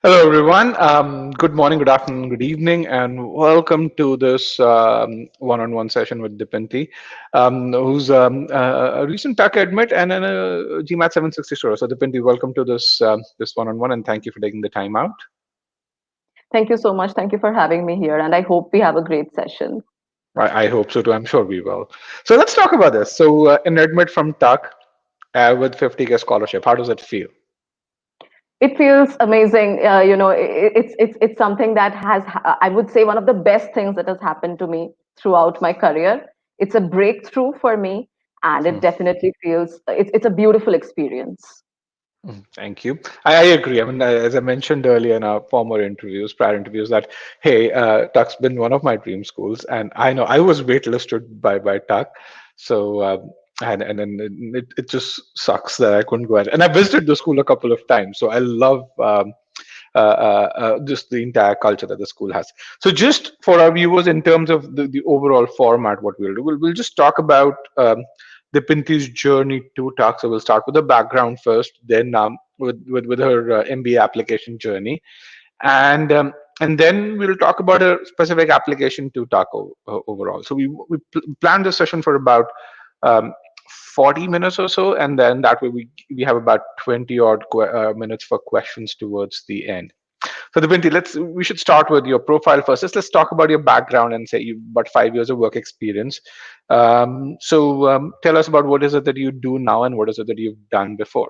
Hello, everyone. Good morning, good afternoon, good evening, and welcome to this one-on-one session with Dipinty, who's a recent Tuck admit and a GMAT 760 score. So, Dipinty, welcome to this one-on-one, and thank you for taking the time out. Thank you so much. Thank you for having me here, and I hope we have a great session. I hope so too. I'm sure we will. So, let's talk about this. So, an admit from Tuck with 50K scholarship. How does it feel? It feels amazing. It's something that I would say, one of the best things that has happened to me throughout my career. It's a breakthrough for me, and it definitely feels it's a beautiful experience. Thank you. I agree. I mean, as I mentioned earlier in our former interviews, prior interviews, that hey, Tuck's been one of my dream schools, and I know I was waitlisted by Tuck, so and then it just sucks that I couldn't go ahead. And I visited the school a couple of times, so I love just the entire culture that the school has. So, just for our viewers, in terms of the overall format, what we'll do, we'll just talk about Dipinti's journey to Tuck. So, we'll start with the background first, then with her MBA application journey, and then we'll talk about a specific application to Tuck overall. So, we planned this session for about um, 40 minutes or so, and then that way we have about 20 odd minutes for questions towards the end. So, Dipinti, we should start with your profile first. Let's talk about your background and say you've about 5 years of work experience. Tell us about what is it that you do now and what is it that you've done before.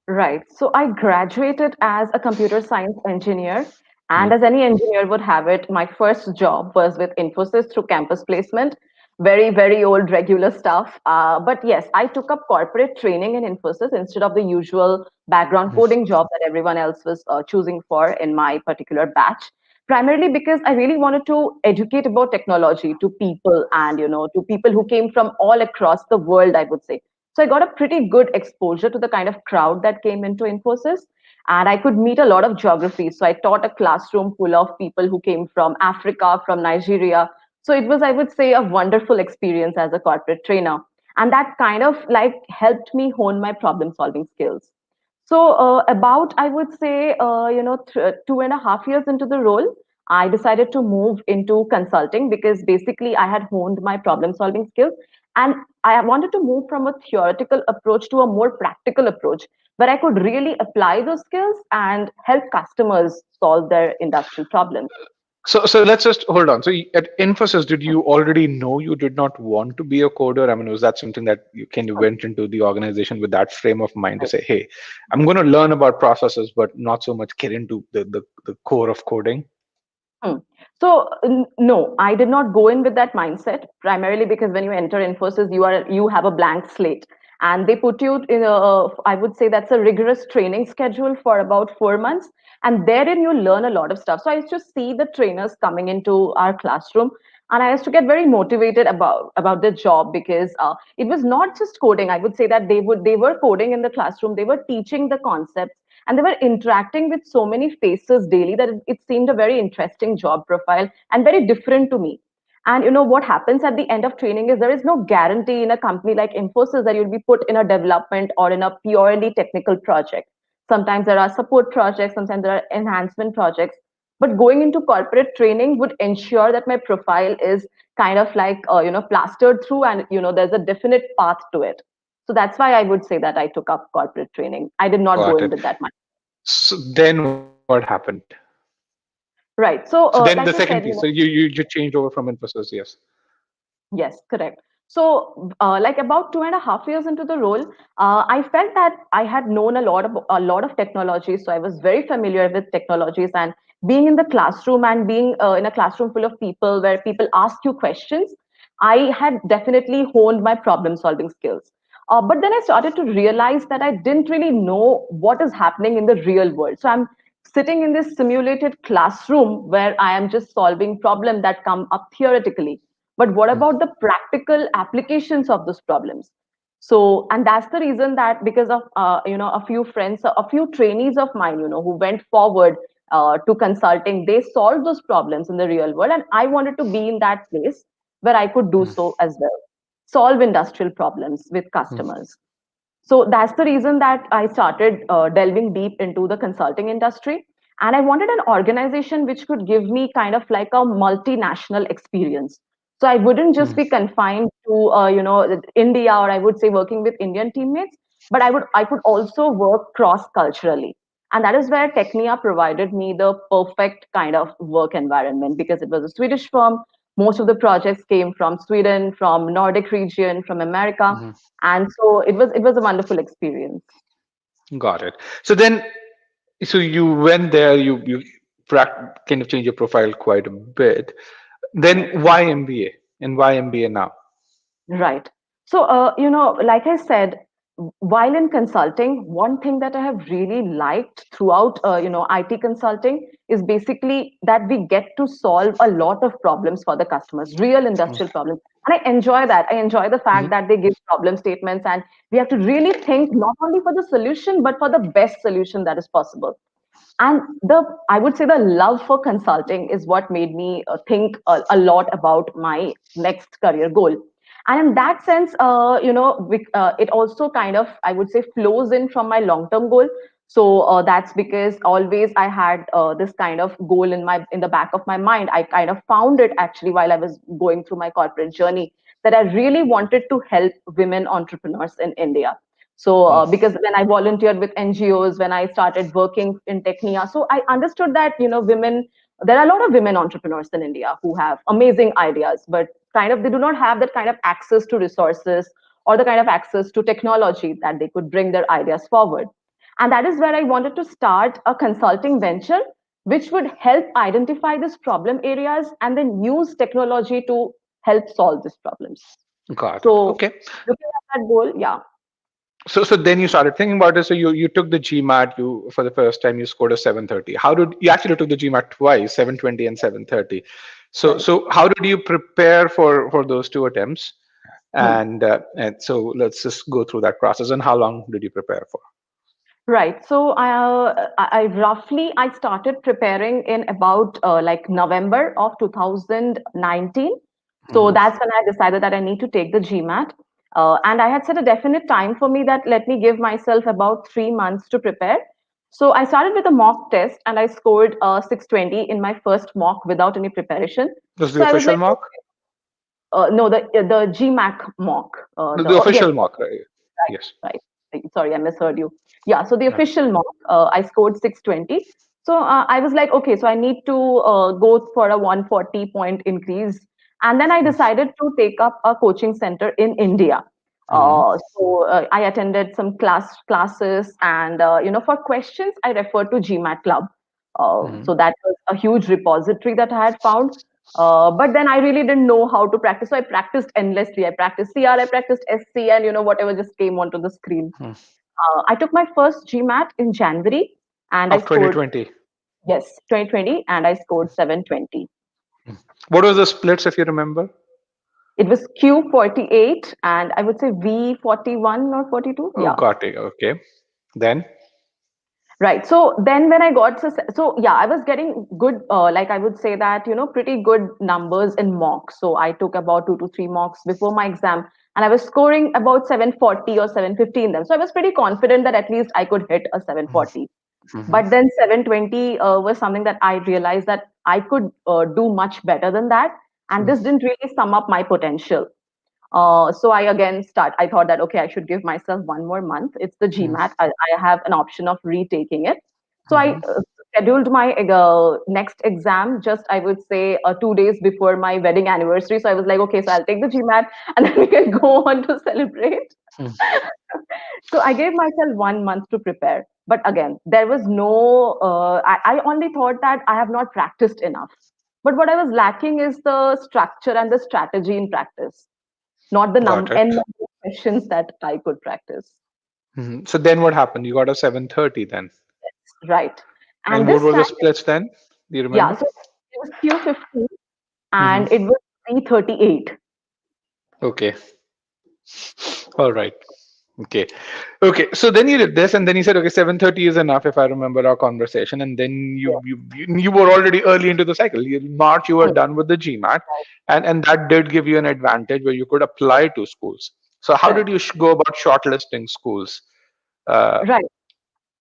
Right. So I graduated as a computer science engineer. Hmm. And as any engineer would have it, my first job was with Infosys through campus placement. Very, very old regular stuff. But yes, I took up corporate training in Infosys instead of the usual background coding job that everyone else was choosing for in my particular batch. Primarily because I really wanted to educate about technology to people and, to people who came from all across the world, I would say. So I got a pretty good exposure to the kind of crowd that came into Infosys. And I could meet a lot of geography. So I taught a classroom full of people who came from Africa, from Nigeria. So it was, I would say, a wonderful experience as a corporate trainer. And that kind of like helped me hone my problem solving skills. So about, I would say, 2.5 years into the role, I decided to move into consulting because basically I had honed my problem solving skills. And I wanted to move from a theoretical approach to a more practical approach where I could really apply those skills and help customers solve their industrial problems. So let's just hold on. So at Infosys, did you already know you did not want to be a coder? I mean, was that something that you kind of went into the organization with that frame of mind to say, hey, I'm going to learn about processes, but not so much get into the core of coding? Hmm. So no, I did not go in with that mindset. Primarily because when you enter Infosys, you have a blank slate, and they put you in a. I would say that's a rigorous training schedule for about 4 months, and therein you learn a lot of stuff. So I used to see the trainers coming into our classroom, and I used to get very motivated about the job because it was not just coding. I would say that they were coding in the classroom. They were teaching the concepts and they were interacting with so many faces daily that it seemed a very interesting job profile and very different to me. And what happens at the end of training is there is no guarantee in a company like Infosys that you'll be put in a development or in a purely technical project. Sometimes there are support projects, sometimes there are enhancement projects, but going into corporate training would ensure that my profile is kind of like plastered through, and there's a definite path to it. So that's why I would say that I took up corporate training. I did not go Got in it. with that much. So then what happened? Right. So So, then the like I second piece. said, So you just changed over from Infosys, yes. yes, correct. So, like about 2.5 years into the role, I felt that I had known a lot of technology. So I was very familiar with technologies, and being in the classroom and being in a classroom full of people where people ask you questions, I had definitely honed my problem solving skills. But then I started to realize that I didn't really know what is happening in the real world. So I'm sitting in this simulated classroom where I am just solving problems that come up theoretically, but what Mm. about the practical applications of those problems? So, and that's the reason that because of a few friends, a few trainees of mine, who went forward to consulting, they solved those problems in the real world, and I wanted to be in that place where I could do Mm. so as well, solve industrial problems with Mm. customers. So that's the reason that I started delving deep into the consulting industry. And I wanted an organization which could give me kind of like a multinational experience. So I wouldn't just be confined to India, or I would say working with Indian teammates, but I could also work cross culturally. And that is where Technia provided me the perfect kind of work environment, because it was a Swedish firm. Most of the projects came from Sweden, from Nordic region, from America, Mhm. and so it was a wonderful experience. Got it. So then, so you went there, kind of changed your profile quite a bit. Right. Then why MBA? And why MBA now? Right. So, like I said, while in consulting, one thing that I have really liked throughout, IT consulting is basically that we get to solve a lot of problems for the customers, real industrial problems. And I enjoy that. I enjoy the fact Mhm. that they give problem statements, and we have to really think not only for the solution, but for the best solution that is possible. And I would say the love for consulting is what made me think a lot about my next career goal. And in that sense, it also kind of, I would say, flows in from my long term goal. So that's because always I had this kind of goal in the back of my mind. I kind of found it actually while I was going through my corporate journey, that I really wanted to help women entrepreneurs in India. So, because when I volunteered with NGOs, when I started working in Technia, so I understood that, there are a lot of women entrepreneurs in India who have amazing ideas, but kind of they do not have that kind of access to resources or the kind of access to technology that they could bring their ideas forward. And that is where I wanted to start a consulting venture which would help identify these problem areas and then use technology to help solve these problems. Got it. So, Okay. looking at that goal, yeah, So then you started thinking about it. So you took the GMAT. You for the first time you scored a 730. How did you actually took the GMAT twice, 720 and 730? right. So how did you prepare for those two attempts? Hmm. And so let's just go through that process. And how long did you prepare for? Right. So I started preparing in about like November of 2019. So Hmm. that's when I decided that I need to take the GMAT. And I had set a definite time for me that let me give myself about 3 months to prepare. So I started with a mock test and I scored 620 in my first mock without any preparation. This is the So I was official like, mock. no, the GMAC mock. The Yes, official mock, right? right, Yes. right. Sorry, I misheard you. Yeah, so the Yeah. official mock, I scored 620. So I was like, okay, so I need to go for a 140-point increase. And then I decided to take up a coaching center in India. Hmm. So I attended some classes, and for questions, I referred to GMAT Club. Hmm. So that was a huge repository that I had found. But then I really didn't know how to practice. So I practiced endlessly. I practiced CR, I practiced SC, and whatever just came onto the screen. I took my first GMAT in January, and I Of scored, 2020. yes, 2020, and I scored 720. What was the splits, if you remember? It was Q48, and I would say V41 or 42. Oh, Yeah. got it. Okay. Then. Right. So then when I got so yeah, I was getting good, like I would say that, pretty good numbers in mocks. So I took about 2 to 3 mocks before my exam, and I was scoring about 740 or 750 in them. So I was pretty confident that at least I could hit a 740. Hmm. But then 720 was something that I realized that I could do much better than that. And this didn't really sum up my potential. So I again I thought that, okay, I should give myself one more month. It's the GMAT. I have an option of retaking it. So I Hmm. scheduled my next exam just, I would say, 2 days before my wedding anniversary. So I was like, okay, so I'll take the GMAT and then we can go on to celebrate. So I gave myself 1 month to prepare. But again, there was no, I only thought that I have not practiced enough. But what I was lacking is the structure and the strategy in practice, not the Got it. n number of questions that I could practice. So then what happened? You got a 730 then. Right. And And what this was the time, splits then? Do you yeah, remember? so it was Q15 Hmm. and it was C38. Okay. All right. Okay. Okay. So then you did this, and then you said, okay, 730 is enough, if I remember our conversation. And then you were already early into the cycle. In March, you were Hmm. done with the GMAT, and that did give you an advantage where you could apply to schools. So how did Correct. you go about shortlisting schools? Uh, Right.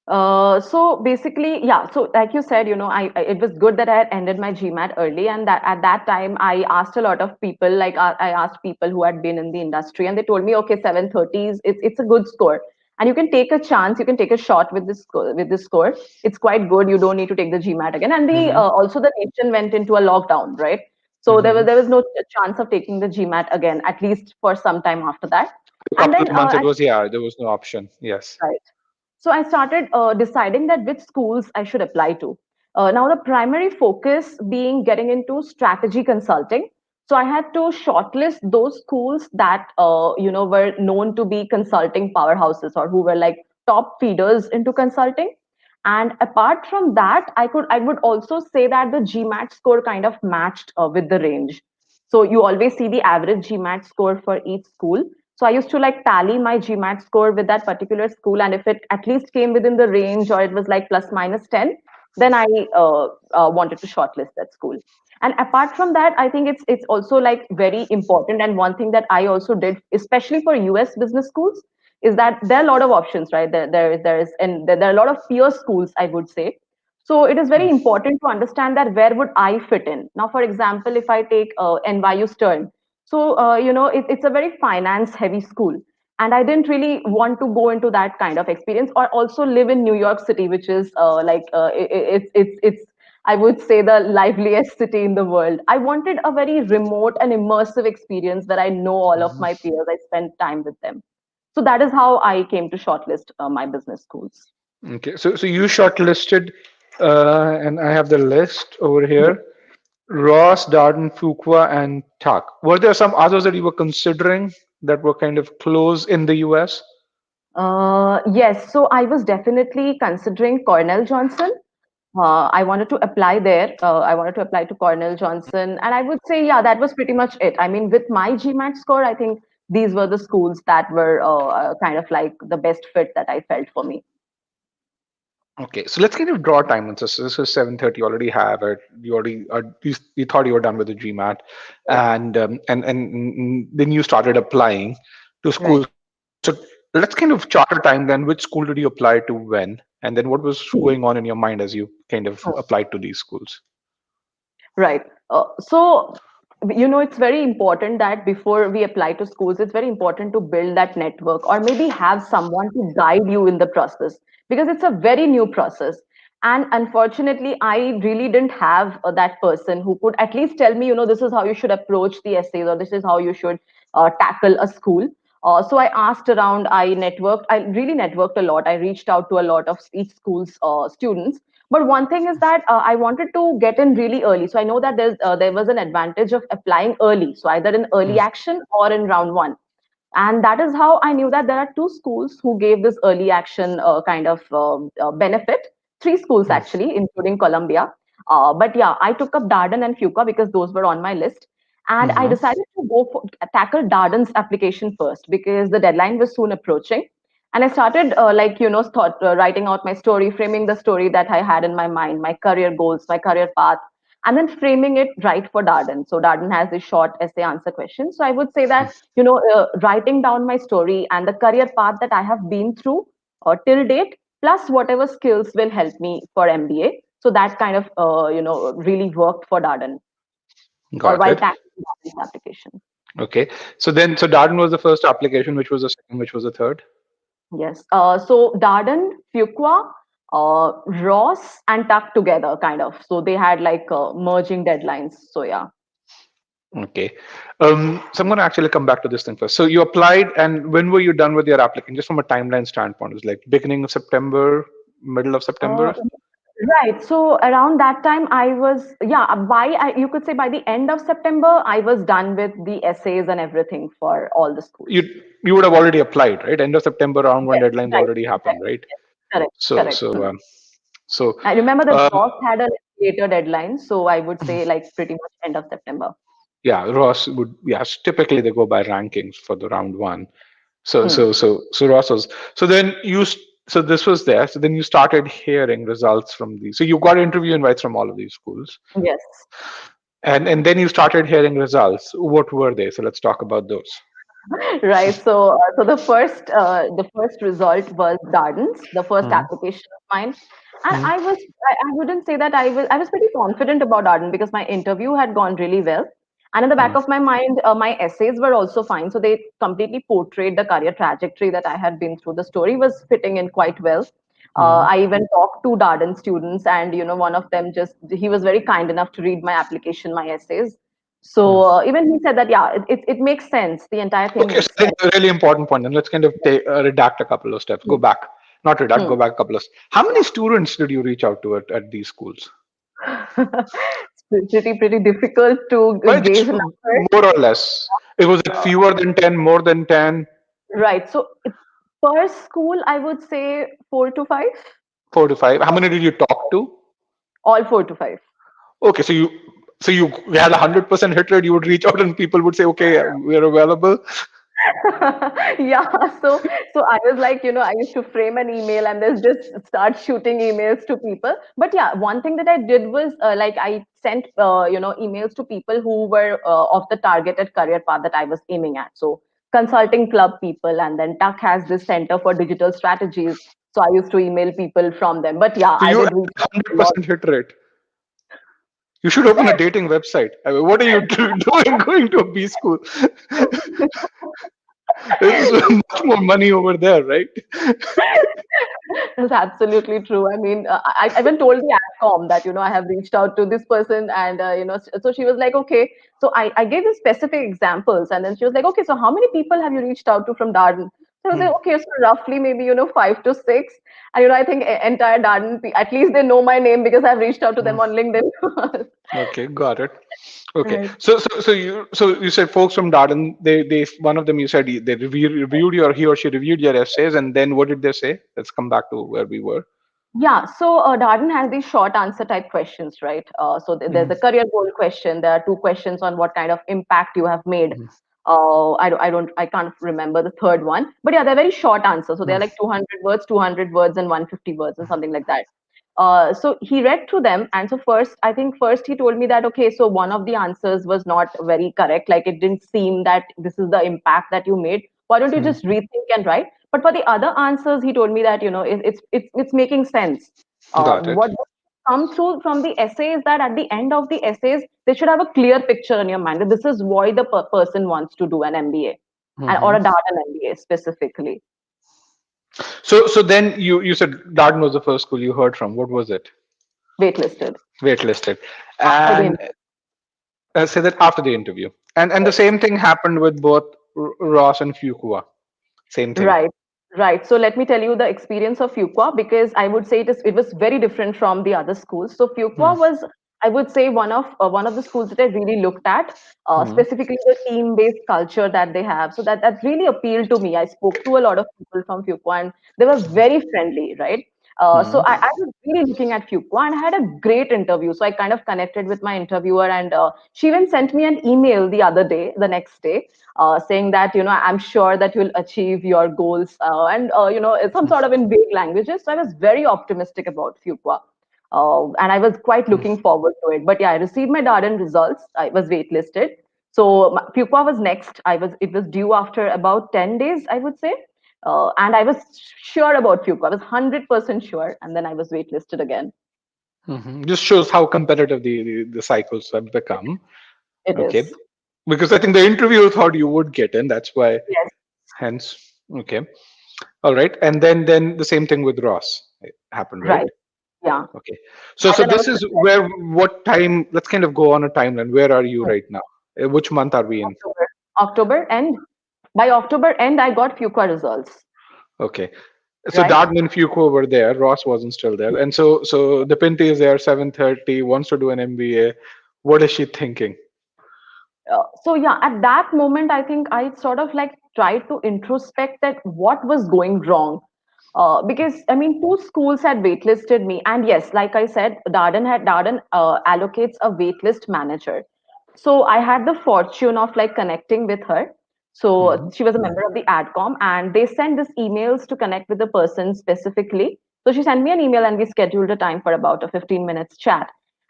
So basically, yeah. So like you said, it was good that I had ended my GMAT early, and that at that time I asked a lot of people. Like I asked people who had been in the industry, and they told me, okay, 730 is it's a good score, and you can take a chance, you can take a shot with this score. With this score, it's quite good. You don't need to take the GMAT again. And the Mm-hmm. also the nation went into a lockdown, right? So Mm-hmm. there was no chance of taking the GMAT again, at least for some time after that. A And couple then of months it was, yeah, there was no option. Yes. right. So I started deciding that which schools I should apply to. Now the primary focus being getting into strategy consulting. So I had to shortlist those schools that were known to be consulting powerhouses or who were like top feeders into consulting. And apart from that, I would also say that the GMAT score kind of matched with the range. So you always see the average GMAT score for each school. So I used to like tally my GMAT score with that particular school, and if it at least came within the range or it was like plus minus 10, then I wanted to shortlist that school. And apart from that, I think it's also like very important. And one thing that I also did, especially for US business schools, is that there are a lot of options, right? There is and there are a lot of peer schools, I would say. So it is very important to understand that where would I fit in. Now, for example, if I take NYU Stern, so it's a very finance heavy school, and I didn't really want to go into that kind of experience, or also live in New York City, which is it's I would say the liveliest city in the world. I wanted a very remote and immersive experience where I know all of my peers. I spend time with them. So that is how I came to shortlist my business schools. Okay, so you shortlisted, and I have the list over Yes. here. Ross, Darden, Fuqua, and Tuck. Were there some others that you were considering that were kind of close in the US? Yes, so I was definitely considering Cornell Johnson. I wanted to apply there. I wanted to apply to Cornell Johnson, and I would say, yeah, that was pretty much it. I mean, with my GMAT score, I think these were the schools that were kind of like the best fit that I felt for me. Okay, so let's kind of draw timelines. So this is 7:30. You already have it. You already you thought you were done with the GMAT, Right. and then you started applying to Right. schools. So let's kind of chart a time then. Which school did you apply to when? And then what was Hmm. going on in your mind as you kind of applied to these schools? Right. So, it's very important that before we apply to schools, it's very important to build that network or maybe have someone to guide you in the process because it's a very new process. And unfortunately, I really didn't have that person who could at least tell me, this is how you should approach the essays or this is how you should tackle a school. So I asked around, I really networked a lot. I reached out to a lot of each school's students, but one thing is that I wanted to get in really early. So I know that there was an advantage of applying early. So either in early action or in round one. And that is how I knew that there are two schools who gave this early action kind of benefit. Three schools actually, including Columbia. But yeah, I took up Darden and Fuqua because those were on my list. And I Mm-hmm. decided to tackle Darden's application first because the deadline was soon approaching. And I started writing out my story, framing the story that I had in my mind, my career goals, my career path, and then framing it right for Darden. So Darden has this short essay answer question. So I would say that writing down my story and the career path that I have been through till date, plus whatever skills will help me for MBA. So that kind of really worked for Darden or Got while it. tackling Darden's application. Okay. So Darden was the first application. Which was the second? Which was the third? Yes. So Darden, Fuqua, Ross, and Tuck together, kind of. So they had like merging deadlines. So yeah. Okay. So I'm going to actually come back to this thing first. So you applied, and when were you done with your application? Just from a timeline standpoint, it was like beginning of September, middle of Uh, September. right. So around that time, I was, yeah, you could say by the end of September, I was done with the essays and everything for all the schools. You would have already applied, right? End of September, round one Yes, deadlines right. already happened, Exactly. right? Yes. Correct. So Correct. so um, so I remember the um, Ross had a later deadline, so I would say like pretty much end of September. yeah, Ross would, yes, typically they go by rankings for the round one. So Hmm. so so so Ross was, so then so this was there. So then you started hearing results from these. So you got interview invites from all of these schools. Yes. And then you started hearing results. What were they? So let's talk about those. Right. So the first result was Darden's, the first Mhm. application of mine, and Mhm. I wouldn't say that I was pretty confident about Darden because my interview had gone really well, and in the back Mhm. of my mind, my essays were also fine. So they completely portrayed the career trajectory that I had been through. The story was fitting in quite well. Mhm. I even talked to Darden students, and one of them just he was very kind enough to read my application, my essays. So Mhm. even he said that, yeah, it makes sense. The entire thing Okay, so makes I think sense. a really important point, and let's kind of redact a couple of steps. Go Hmm. back, not redact, Hmm. go back a couple of. How many students did you reach out to at these schools? It's pretty difficult to Just gauge numbers. more or less. It was it Uh, fewer than 10, more than 10, right. So per school, I would say 4 to 5. 4 to 5. How many did you talk to? All 4 to 5. Okay, so you had 100% hit rate. You would reach out and people would say, "Okay, we're available." Yeah, so I was like, I used to frame an email and then just start shooting emails to people. But yeah, one thing that I did was like I sent emails to people who were of the targeted career path that I was aiming at. So consulting club people, and then Tuck has this center for digital strategies. So I used to email people from them. But yeah, So I you had did reach out to a lot. 100% hit rate. You should open a dating website. I mean, what are you doing going to a B school? There's much more money over there, right? That's absolutely true. I mean, I even told the AdCom that, I have reached out to this person, and, so she was like, okay. So I gave you specific examples, and then she was like, okay, so how many people have you reached out to from Darden? So I was Hmm. like, okay, so roughly maybe, 5 to 6. And, I think entire Darden, at least they know my name because I've reached out to Hmm. them on LinkedIn. Okay, got it. Okay, Right. so you said folks from Darden, they one of them you said they reviewed your he or she reviewed your essays, and then what did they say? Let's come back to where we were. Yeah, so Darden has these short answer type questions, right? So there's Mhm. a career goal question. There are two questions on what kind of impact you have made. Mhm. I can't remember the third one, but yeah, they're very short answers. So they're Mhm. like 200 words, 200 words, and 150 words, and something like that. So he read through them, and so I think first he told me that, okay, so one of the answers was not very correct. Like it didn't seem that this is the impact that you made. Why don't you Mhm. just rethink and write? But for the other answers, he told me that, it's making sense. Got it. What come through from the essay is that at the end of the essays, they should have a clear picture in your mind that this is why the person wants to do an MBA, or Hmm. a data MBA specifically. So then you said Darden was the first school you heard from. What was it? Waitlisted Waitlisted, after the and say that after the interview, and the yes. same thing happened with both Ross and Fuqua. Same thing. Right, right. So let me tell you the experience of Fuqua, because I would say it was very different from the other schools. So Hmm. Fuqua was, I would say, one of the schools that I really looked at, Hmm. specifically the team-based culture that they have. So that really appealed to me. I spoke to a lot of people from Fuqua, and they were very friendly, right? So Hmm. I was really looking at Fuqua, and I had a great interview. So I kind of connected with my interviewer, and she even sent me an email the next day, saying that, I'm sure that you'll achieve your goals, and some sort of in vague languages. So I was very optimistic about Fuqua, and I was quite looking forward to it. But yeah, I received my Darden results. I was waitlisted. So Fuqua was next. It was due after about 10 days, I would say, and I was sure about Fuqua. I was 100% sure, and then I was waitlisted again. Hmm. Just shows how competitive the cycles have become. It Okay, is. because I think the interviewer thought you would get in. That's why. Yes. Hence. Okay. All right. And then the same thing with Ross happened, right? Right. Yeah. Okay. So And then I this was is where what time? Let's kind of go on a timeline. Where are you right now? Which month are we in? October. October end. By October end, I got Fuqua results. Okay. So Right. Darden and Fuqua were there. Ross wasn't still there, and so the Dipinty is there. 7:30 wants to do an MBA. What is she thinking? So yeah, at that moment, I think I sort of like tried to introspect that what was going wrong. Because I mean, two schools had waitlisted me, and yes, like I said, Darden allocates a waitlist manager. So I had the fortune of like connecting with her. So Hmm. she was a member of the AdCom, and they sent this emails to connect with the person specifically. So she sent me an email, and we scheduled a time for about a 15 minutes chat.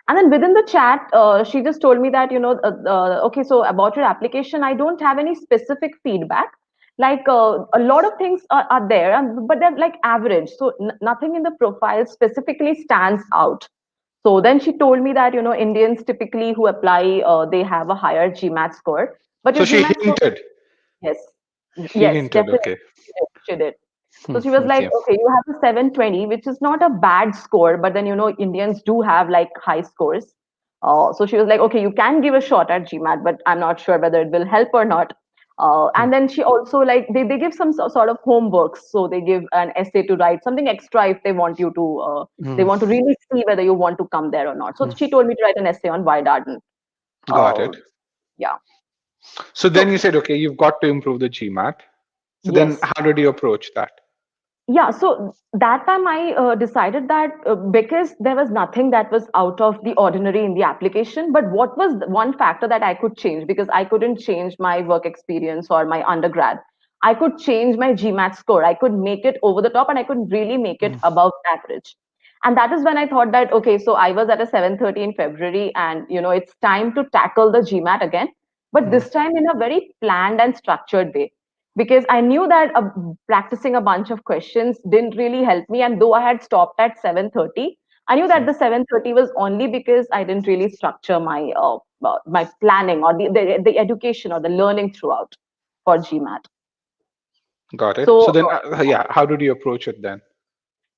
And then within the chat, she just told me that, okay, so about your application, I don't have any specific feedback. Like a lot of things are there, but they're like average. So nothing in the profile specifically stands out. So then she told me that, Indians typically who apply, they have a higher GMAT score. But your So she GMAT score, hinted. yes, She yes, hinted. definitely, Okay. she did. So she was like, Okay. okay, you have a 720, which is not a bad score, but then, Indians do have like high scores. So she was like, okay, you can give a shot at GMAT, but I'm not sure whether it will help or not. And then she also like, they give some sort of homeworks. So they give an essay to write, something extra if they want you to, they want to really see whether you want to come there or not. So she told me to write an essay on why Darden. Got Uh, it. yeah. So then So you said, okay, you've got to improve the GMAT. So then yes. how did you approach that? Yeah, so that time I decided that because there was nothing that was out of the ordinary in the application, but what was the one factor that I could change, because I couldn't change my work experience or my undergrad. I could change my GMAT score. I could make it over the top and I could really make it above average. And that is when I thought that, okay, so I was at a 730 in February, and it's time to tackle the GMAT again, but this time in a very planned and structured way, because I knew that practicing a bunch of questions didn't really help me. And though I had stopped at 7:30, I knew that the 7:30 was only because I didn't really structure my planning or the education or the learning throughout for GMAT. Got it. So So then, yeah, how did you approach it then?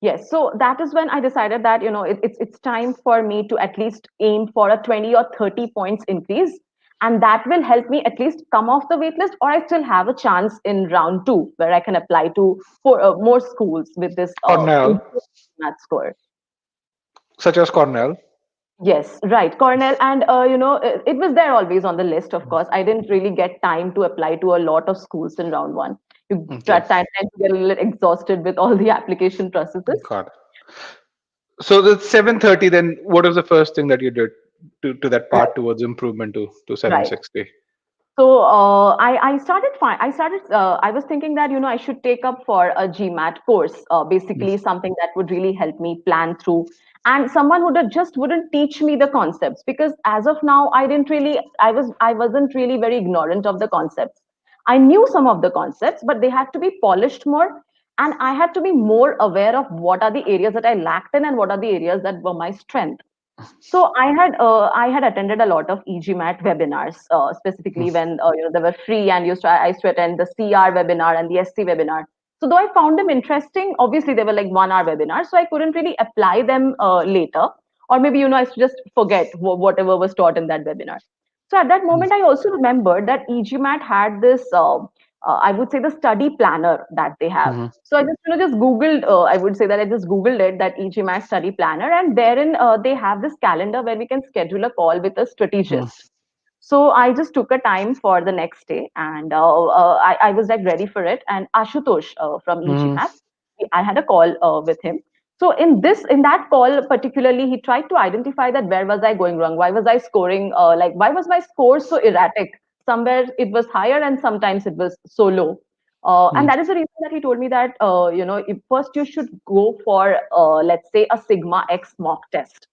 yes, so that is when I decided that it's time for me to at least aim for a 20 or 30 points increase, and that will help me at least come off the waitlist, or I still have a chance in round two where I can apply to for more schools with this Cornell, improved math score. such as Cornell. Yes, right, Cornell, and it was there always on the list. Of course, I didn't really get time to apply to a lot of schools in round one. You Okay. tend to get a little exhausted with all the application processes. Got it. So the 730, then what was the first thing that you did to that part towards improvement to Right. 760? So I started I was thinking that I should take up for a GMAT course, basically something that would really help me plan through, and someone who just wouldn't teach me the concepts, because as of now I wasn't really very ignorant of the concepts. I knew some of the concepts, but they had to be polished more, and I had to be more aware of what are the areas that I lacked in and what are the areas that were my strength. So I had attended a lot of e-GMAT webinars, specifically when they were free, and I used to attend the CR webinar and the SC webinar. So though I found them interesting, obviously they were like 1 hour webinars, so I couldn't really apply them later, or maybe I used to just forget whatever was taught in that webinar. So at that moment, I also remembered that e-GMAT had this, I would say, the study planner that they have. Mm-hmm. So I just Googled, I would say that I just Googled it, that e-GMAT study planner, and therein they have this calendar where we can schedule a call with a strategist. So I just took a time for the next day, and I was like ready for it. And Ashutosh from Mm-hmm. e-GMAT, I had a call with him. So in that call particularly, he tried to identify that where was I going wrong? Why was I scoring why was my score so erratic? Somewhere it was higher, and sometimes it was so low. And that is the reason that he told me that if first you should go for let's say a Sigma X mock test,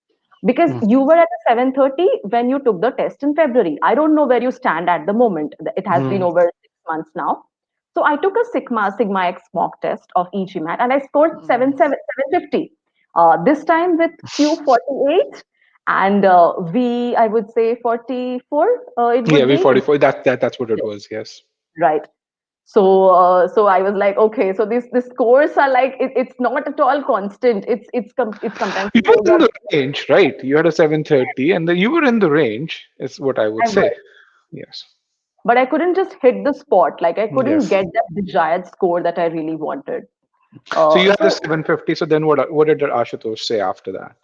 because you were at a 7:30 when you took the test in February. I don't know where you stand at the moment. It has been Mm-hmm. over 6 months now. So I took a Sigma X mock test of e-GMAT, and I scored 750. This time with Q48 and V, I would say 44. It Yeah, would be V44. That's what it was. Yes. right. So so I was like, okay, so these scores are like it's not at all constant. It's sometimes You it were goes in up. the range, right? You had a 730, and then you were in the range, is what I would I say. was, Yes. but I couldn't just hit the spot. Like I couldn't Yes. get that desired score that I really wanted. So you had the So 750. So then what did Ashutosh say after that?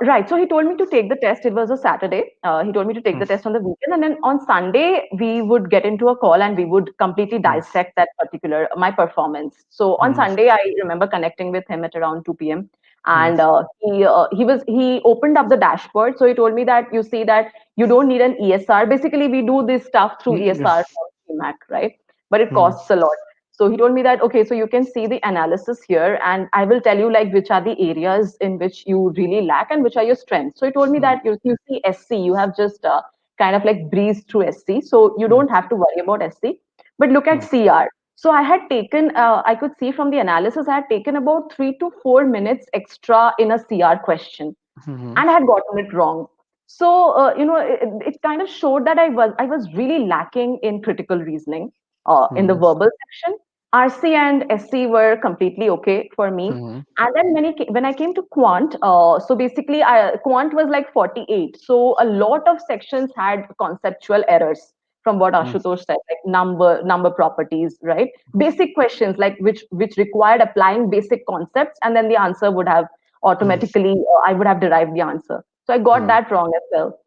right. So he told me to take the test. It was a Saturday. He told me to take the test on the weekend, and then on Sunday we would get into a call and we would completely dissect that particular my performance. So on Sunday, I remember connecting with him at around 2 p.m. And he opened up the dashboard. So he told me that you see that you don't need an ESR. Basically, we do this stuff through ESR from CMAC, right? But it costs a lot. So he told me that, okay, so you can see the analysis here, and I will tell you like which are the areas in which you really lack and which are your strengths. So he told me Hmm. that you see SC, you have just kind of like breezed through SC, so you Hmm. don't have to worry about SC. But look at Hmm. CR. So I had taken, I could see from the analysis, I had taken about 3 to 4 minutes extra in a CR question Hmm. and I had gotten it wrong. So it kind of showed that I was really lacking in critical reasoning in the Hmm. verbal section. RC and SC were completely okay for me. Hmm. And then when I came to quant, so basically quant was like 48. So a lot of sections had conceptual errors from what Hmm. Ashutosh said, like number properties, right? Basic questions like which required applying basic concepts, and then the answer would have Hmm. automatically I would have derived the answer. So I got Hmm. that wrong as well.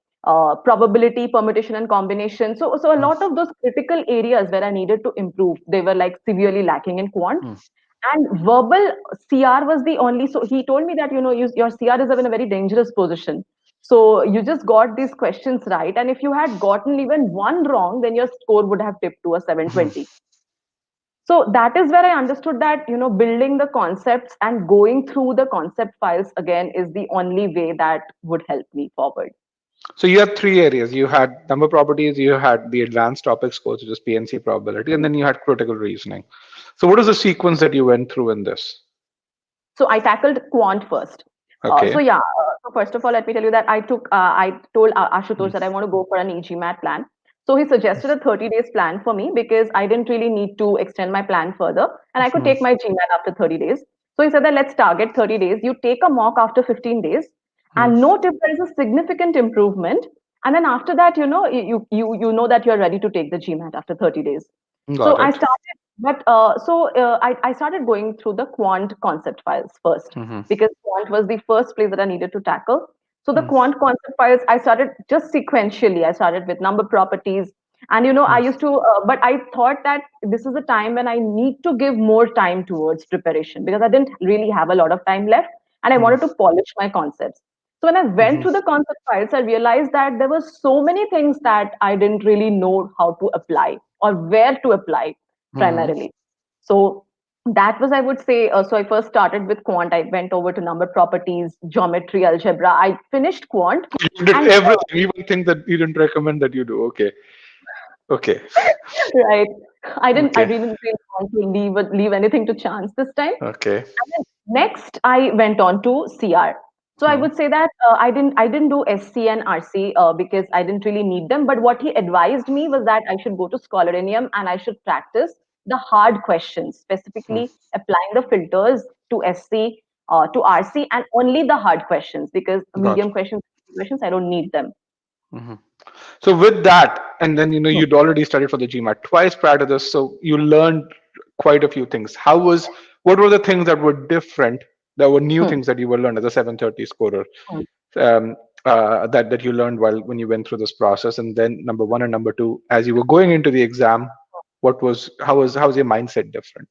Probability, permutation, and combination. So a lot of those critical areas where I needed to improve, they were like severely lacking in quant. Hmm. And verbal CR was the only. So he told me that your CR is in a very dangerous position. So you just got these questions right, and if you had gotten even one wrong, then your score would have tipped to a Hmm. 720. So that is where I understood that building the concepts and going through the concept files again is the only way that would help me forward. So you had three areas. You had number properties, you had the advanced topics course, which is PNC probability, and then you had critical reasoning. So what is the sequence that you went through in this? So I tackled quant first. So Okay. yeah, so first of all, let me tell you that I told Hmm. Ashutosh that I want to go for an e-GMAT plan. So he suggested a 30 days plan for me because I didn't really need to extend my plan further and I could Hmm. take my GMAT after 30 days. So he said that let's target 30 days. You take a mock after 15 days Hmm. and note if there is a significant improvement. And then after that, you know that you're ready to take the GMAT after 30 days. So Got I it. started, but I started going through the quant concept files first Hmm. because quant was the first place that I needed to tackle. So the Hmm. quant concept files, I started just sequentially. I started with number properties, and I Hmm. used to, but I thought that this is a time when I need to give more time towards preparation because I didn't really have a lot of time left, and I Hmm. wanted to polish my concepts. So when I went Hmm. through the concept files, I realized that there were so many things that I didn't really know how to apply or where to apply Hmm. primarily. So that was, I would say, so I first started with quant. I went over to number properties, geometry, algebra. I finished quant, You did and everything, even things that you didn't recommend that you do. Okay. Okay. right, I Okay. didn't really want to leave anything to chance this time. Okay. And then next, I went on to CR. So I Hmm. would say that I didn't do SC and RC because I didn't really need them. But what he advised me was that I should go to Scholarinium and I should practice the hard questions, Hmm. specifically applying the filters to SC, to RC, and only the hard questions because Got medium questions I don't need them. it. Hmm. So with that, and then Hmm. you'd already studied for the GMAT twice prior to this, so you learned quite a few things. What were the things that were different, that were new Hmm. things that you were learned as a 730 scorer, Hmm. um, that you learned while when you went through this process? And then number one and number two, as you were going into the exam, how was your mindset different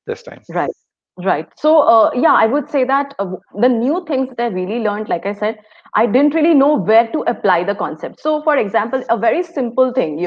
this time? Right, right. So, yeah, I would say that the new things that I really learned, like I said, I didn't really know where to apply the concept. So, for example, a very simple thing,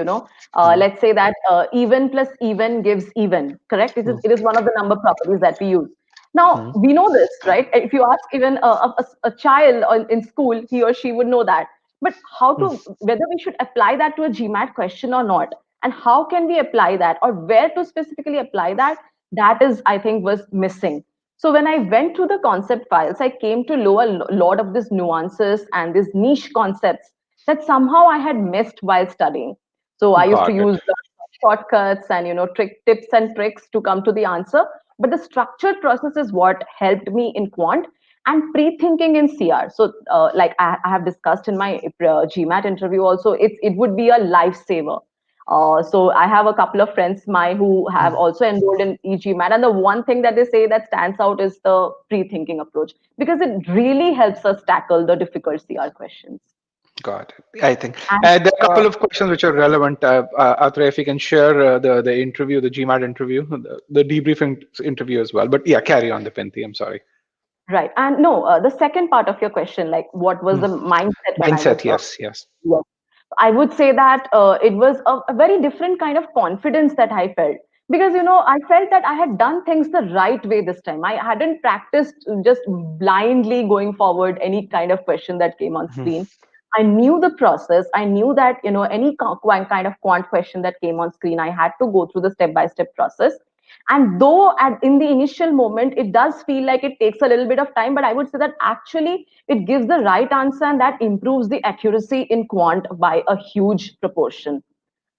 Hmm. let's say that even plus even gives even, correct? Hmm. It is one of the number properties that we use. Now, Hmm. we know this, right? If you ask even a child in school, he or she would know that. But Hmm. whether we should apply that to a GMAT question or not, and how can we apply that, or where to specifically apply that, that is, I think, was missing. So when I went through the concept files, I came to know a lot of these nuances and these niche concepts that somehow I had missed while studying. So I used to Got it. use the shortcuts and trick tips and tricks to come to the answer, but the structured process is what helped me in quant and pre-thinking in CR. So like I have discussed in my GMAT interview also, it would be a lifesaver. So I have a couple of friends my who have also enrolled in e-GMAT, and the one thing that they say that stands out is the pre-thinking approach because it really helps us tackle the difficult CR questions. Got it. I think And there are a couple of questions which are relevant. Atre, if you can share the interview, the GMAT interview, the debriefing interview as well. But yeah, carry on, Dipinty. I'm sorry. right, and no, the second part of your question, like what was Hmm. the mindset when I was Mindset, yes, yes. yes, I would say that it was a very different kind of confidence that I felt because I felt that I had done things the right way this time. I hadn't practiced just blindly going forward any kind of question that came on Mhm. screen. I knew the process. I knew that any kind of quant question that came on screen, I had to go through the step by step process. And though in the initial moment it does feel like it takes a little bit of time, but I would say that actually it gives the right answer, and that improves the accuracy in quant by a huge proportion.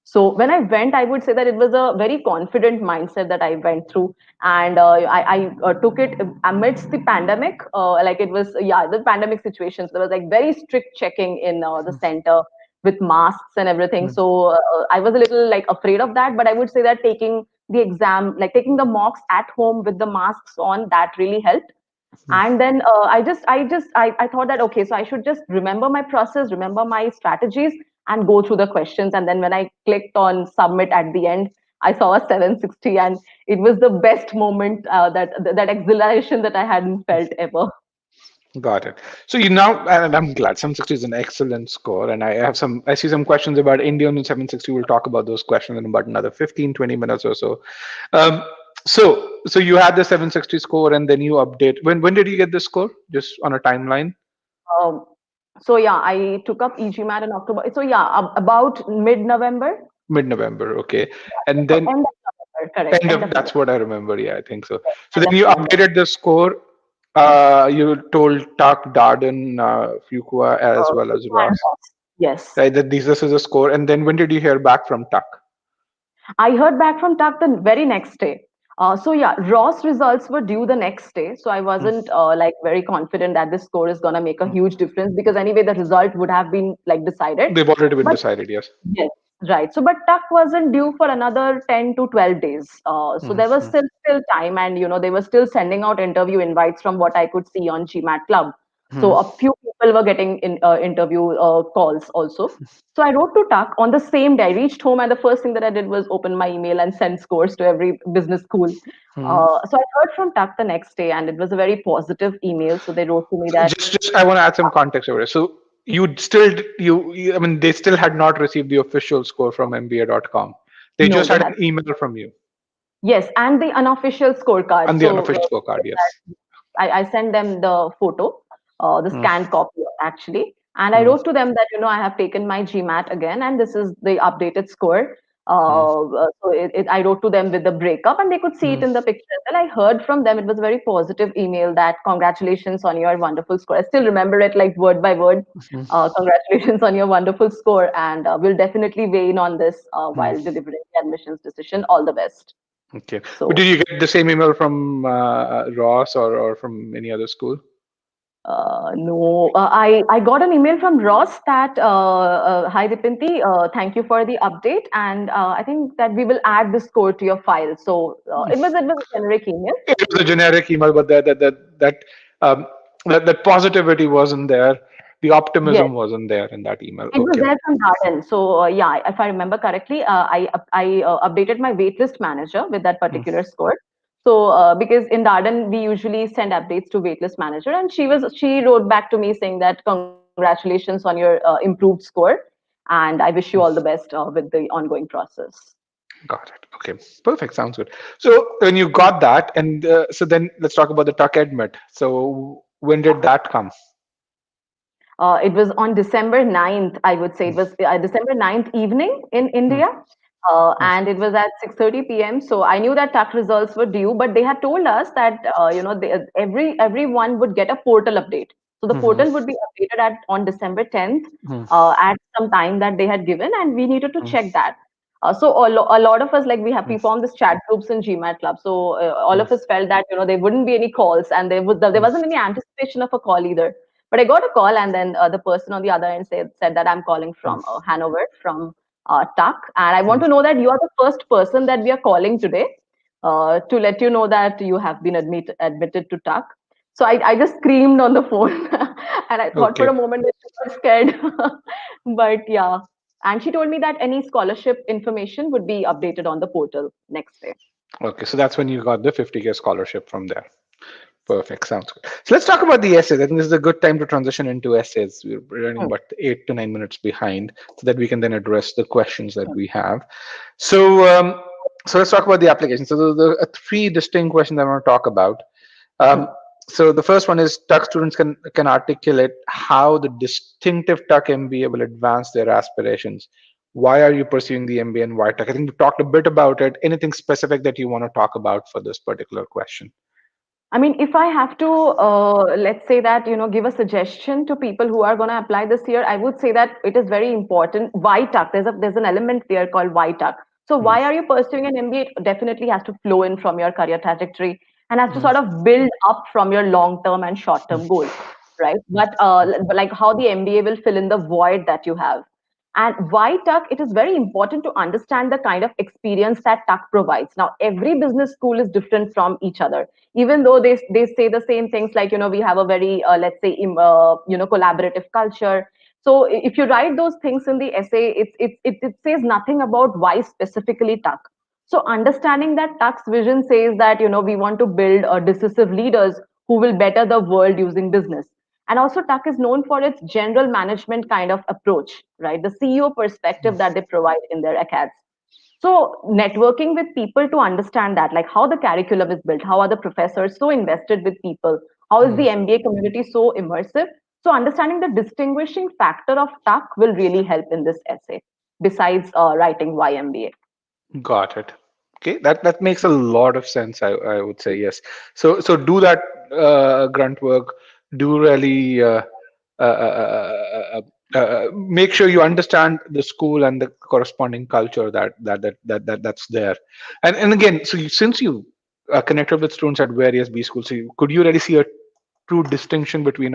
So when I went, I would say that it was a very confident mindset that I went through, and I took it amidst the pandemic. Like it was, yeah, the pandemic situations. There was like very strict checking in the center with masks and everything. Mhm. So I was a little like afraid of that. But I would say that taking the exam, like taking the mocks at home with the masks on, that really helped. And then I thought that okay, so I should just remember my process, remember my strategies, and go through the questions. And then when I clicked on submit at the end, I saw a 760, and it was the best moment, that exhilaration that I hadn't felt ever. Got it. So you now, and I'm glad 760 is an excellent score. And I see some questions about Indian and 760. We'll talk about those questions in about another 15, 20 minutes or so. Um, so you had the 760 score and then you update. When did you get the score? Just on a timeline? um, so yeah, I took up e-GMAT in October. So yeah, about mid-November. Mid-November. Okay. And then End of November, correct, end end of of that's November. what I remember. Yeah, I think so. So End then of you November. updated the score. You told Tuck, Darden, Fuqua, as well as Ross. Yes. Right, that this is a score. And then when did you hear back from Tuck? I heard back from Tuck the very next day. So yeah, Ross results were due the next day. So I Hmm. wasn't like very confident that this score is gonna make a Hmm. huge difference, because anyway the result would have been like decided. They've already been But decided, yes. yes, right. So but Tuck wasn't due for another 10 to 12 days. So there was Mhm. still time, and they were still sending out interview invites from what I could see on GMAT Club. So Mhm. a few people were getting interview calls also. So I wrote to Tuck on the same day. I reached home, and the first thing that I did was open my email and send scores to every business school. Mhm. So I heard from Tuck the next day, and it was a very positive email. So they wrote to me So that just I want to add some context over it. So I mean, they still had not received the official score from MBA.com. They no, just they had had, an email from you yes, and the unofficial scorecard. and the So unofficial scorecard, yes. I sent them the photo, the Mhm. scanned copy actually, and I Mhm. wrote to them that I have taken my GMAT again, and this is the updated score. Mhm. So I wrote to them with the breakup, and they could see it Mhm. in the picture. Well, I heard from them. It was a very positive email that congratulations on your wonderful score. I still remember it like word by word. Mhm. Congratulations on your wonderful score, and we'll definitely weigh in on this Mhm. while delivering the admissions decision. All the best. Okay. But So did you get the same email from Ross or from any other school? No, I got an email from Ross that hi Dipinty, thank you for the update, and I think that we will add this code to your file. So it was a generic email. It was a generic email, but um, that positivity wasn't there. The Yes, optimism wasn't there in that email. it was Okay. there from Darden. So yeah, if I remember correctly, I updated my waitlist manager with that Mm. particular score. So because in Darden we usually send updates to waitlist manager, and she wrote back to me saying that congratulations on your improved score, and I wish you all the best with the ongoing process. Got it. Okay. Perfect. Sounds good. So when you got that, and so then let's talk about the Tuck Admit. So when did that come? It was on December 9th, I would say. It was December 9th evening in Mm. India. And it was at 6:30 p.m. So I knew that TAC results were due, but they had told us that everyone would get a portal update. So the Mhm. portal would be updated on December 10th Mhm. at some time that they had given, and we needed to Mhm. check that. So a lot of us, like we Mhm. formed this chat groups in GMAT Club. So all Mhm. of us felt that there wouldn't be any calls, and there Mhm. wasn't any anticipation of a call either. But I got a call, and then the person on the other end said that I'm calling from Hanover, from Tuck, and I want Mhm. to know that you are the first person that we are calling today to let you know that you have been admitted to Tuck. So I just screamed on the phone, and I thought for Okay. a moment that she was scared, but yeah. And she told me that any scholarship information would be updated on the portal next day. Okay. So that's when you got the 50K scholarship from there. Perfect. Sounds good. So let's talk about the essays. I think this is a good time to transition into essays. We're running Hmm. about 8 to 9 minutes behind so that we can then address the questions that we have. So, So let's talk about the application. So the three distinct questions I want to talk about. Um, Hmm. so the first one is Tuck students can articulate how the distinctive Tuck MBA will advance their aspirations. Why are you pursuing the MBA and why Tuck? I think we talked a bit about it. Anything specific that you want to talk about for this particular question? I mean, if I have to, let's say that, give a suggestion to people who are going to apply this year, I would say that it is very important. Why tuck? There's an element there called why tuck. So Hmm. why are you pursuing an MBA? It definitely has to flow in from your career trajectory and has to Hmm. sort of build up from your long-term and short-term goals, right? But like how the MBA will fill in the void that you have. And why Tuck? It is very important to understand the kind of experience that Tuck provides. Now, every business school is different from each other, even though they say the same things like, we have a very, let's say, collaborative culture. So if you write those things in the essay, it says nothing about why specifically Tuck. So understanding that Tuck's vision says that, we want to build decisive leaders who will better the world using business. And also, Tuck is known for its general management kind of approach, right? The CEO perspective that they provide in their acads. So, networking with people to understand that, like how the curriculum is built, how are the professors so invested with people, how is Hmm. the MBA community so immersive. So, understanding the distinguishing factor of Tuck will really help in this essay, besides writing why MBA. Got it. Okay, that makes a lot of sense. I would say yes. So do that grunt work. Do really make sure you understand the school and the corresponding culture that's there. And again, so since you connected with students at various B schools, so could you really see a true distinction between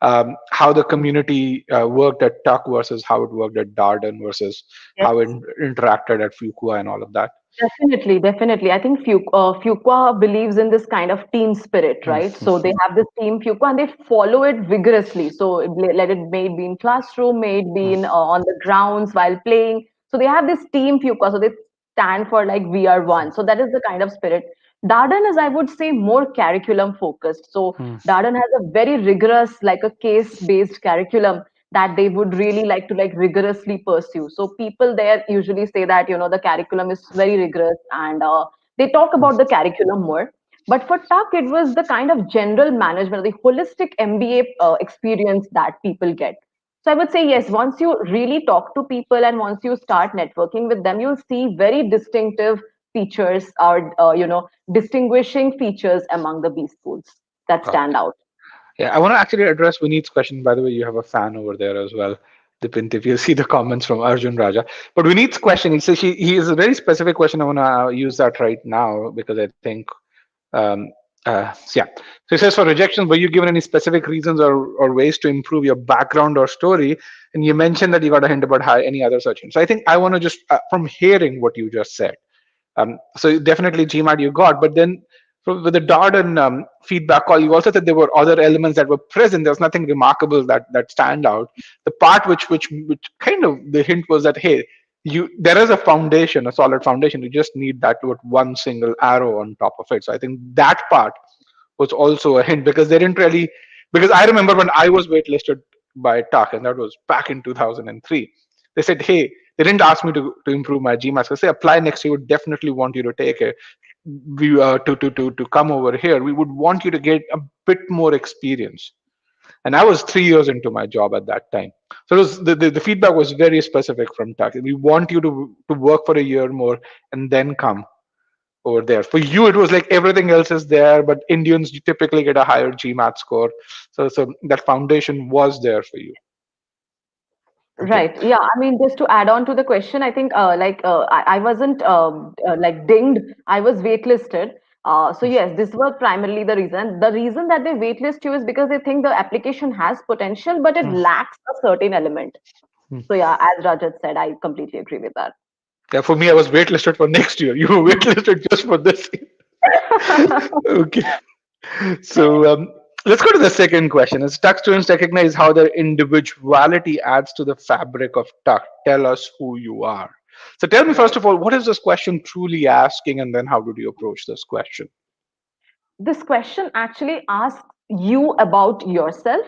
how the community worked at Tuck versus how it worked at Darden versus how it interacted at Fuqua and all of that. Definitely, definitely. I think Fuqua believes in this kind of team spirit, right? So they have this team Fuqua and they follow it vigorously. So let it may it be in classroom, may it be in on the grounds while playing. So they have this team Fuqua. So they stand for like we are one. So that is the kind of spirit. Darden is, I would say, more curriculum focused. So Hmm. Darden has a very rigorous, like a case-based curriculum that they would really like to like rigorously pursue. So people there usually say that the curriculum is very rigorous and they talk about the curriculum more. But for Tuck, it was the kind of general management, the holistic MBA experience that people get. So I would say yes. Once you really talk to people and once you start networking with them, you'll see very distinctive features or distinguishing features among the B schools that Got stand it. out. Yeah, I want to actually address Vineet's question. By the way, you have a fan over there as well. Dipinty, if you see the comments from Arjun Raja. But Vineet's question, he is a very specific question. I want to use that right now because I think, um, yeah. So he says, for rejections, were you given any specific reasons or ways to improve your background or story? And you mentioned that you got a hint about how any other searching. So I think I want to just, from hearing what you just said, so definitely GMAT you got, but then with the Darden feedback call, you also said there were other elements that were present. There's nothing remarkable that stand out. The part which kind of the hint was that hey, there is a foundation, a solid foundation. You just need that with one single arrow on top of it. So I think that part was also a hint because they didn't really because I remember when I was waitlisted by Tuck, and that was back in 2003. They said, hey, they didn't ask me to improve my GMAT. So say apply next year, we would definitely want you to take it. To come over here. We would want you to get a bit more experience. And I was 3 years into my job at that time. So it was, the feedback was very specific from Tuck. We want you to work for a year more and then come over there. For you, it was like everything else is there, but Indians typically get a higher GMAT score. So that foundation was there for you. Okay. Right. Yeah. I mean, just to add on to the question, I think I wasn't like dinged. I was waitlisted. So yes, this was primarily the reason. The reason that they waitlist you is because they think the application has potential, but it Hmm. lacks a certain element. Hmm. So yeah, as Rajat said, I completely agree with that. Yeah, for me, I was waitlisted for next year. You were waitlisted just for this year. Okay. So let's go to the second question. As Tuck students recognize how their individuality adds to the fabric of Tuck, tell us who you are. So tell me, first Right. of all, what is this question truly asking? And then how did you approach this question? This question actually asks you about yourself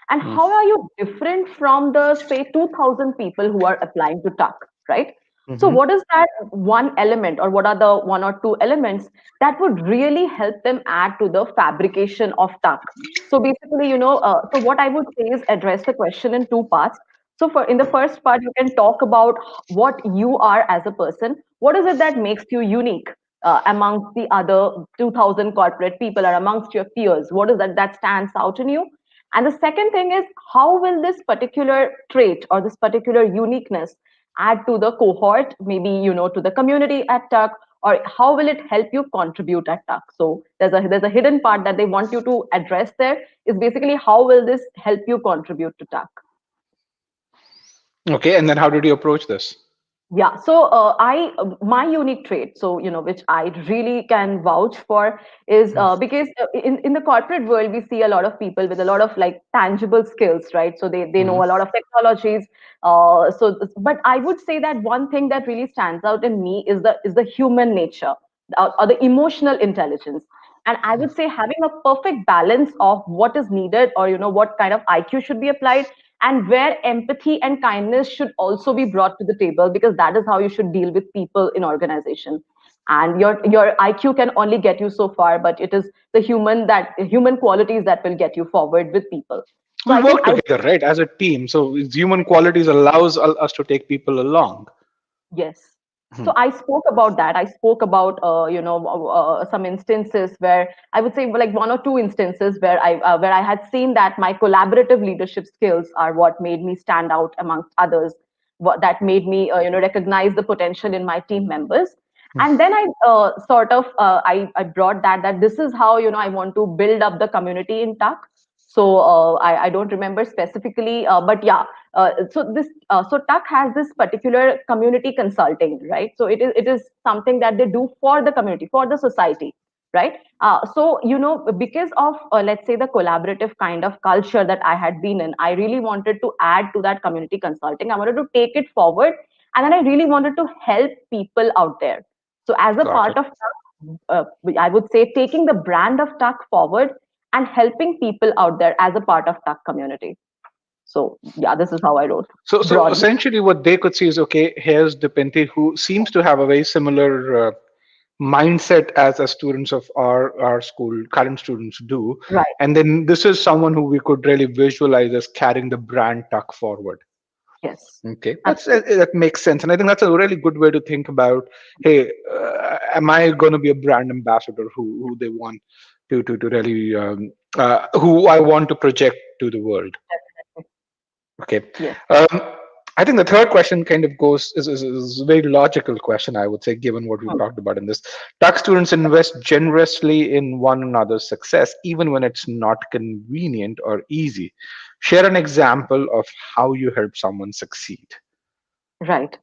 and Hmm. how are you different from the say 2000 people who are applying to tuck, right? So, Hmm. what is that one element, or what are the one or two elements that would really help them add to the fabrication of tuck? So, basically, so what I would say is address the question in two parts. So, for in the first part, you can talk about what you are as a person. What is it that makes you unique amongst the other 2,000 corporate people or amongst your peers? What is that stands out in you? And the second thing is, how will this particular trait or this particular uniqueness add to the cohort, maybe to the community at tuck, or how will it help you contribute at tuck? So there's a hidden part that they want you to address there, is basically how will this help you contribute to tuck. Okay, and then how did you approach this? Yeah, so my unique trait, so which I really can vouch for, is because in the corporate world we see a lot of people with a lot of like tangible skills, right? So they Hmm. know a lot of technologies. But I would say that one thing that really stands out in me is the human nature, or the emotional intelligence. And I would say having a perfect balance of what is needed, or what kind of IQ should be applied, and where empathy and kindness should also be brought to the table, because that is how you should deal with people in organization. And your IQ can only get you so far, but it is the human qualities that will get you forward with people. So We I think work I together, right, as a team. So human qualities allows us to take people along. Yes. Hmm. So I spoke about that. I spoke about some instances where I would say like one or two instances where I had seen that my collaborative leadership skills are what made me stand out amongst others. What that made me recognize the potential in my team members. And then I I brought that this is how I want to build up the community in tuck. So I don't remember specifically, but yeah, so tuck has this particular community consulting, right? So it is something that they do for the community, for the society, right? So because of let's say the collaborative kind of culture that I had been in, I really wanted to add to that community consulting. I wanted to take it forward, and then I really wanted to help people out there. So as a Got part it. of tuck, I would say taking the brand of tuck forward and helping people out there as a part of tuck community. So yeah, this is how I wrote So broadly. essentially, what they could see is, okay, here's Dipinty, who seems to have a very similar mindset as students of our school, current students do, Right. and then this is someone who we could really visualize as carrying the brand tuck forward. Yes. Okay, Absolutely. that makes sense, and I think that's a really good way to think about. Hey, am I going to be a brand ambassador who they want to really who I want to project to the world? Definitely. Okay. Yes. Um, I think the third question kind of is a very logical question, I would say, given what we've Hmm. talked about in this. Tuck students invest generously in one another's success, even when it's not convenient or easy. Share an example of how you help someone succeed. Right.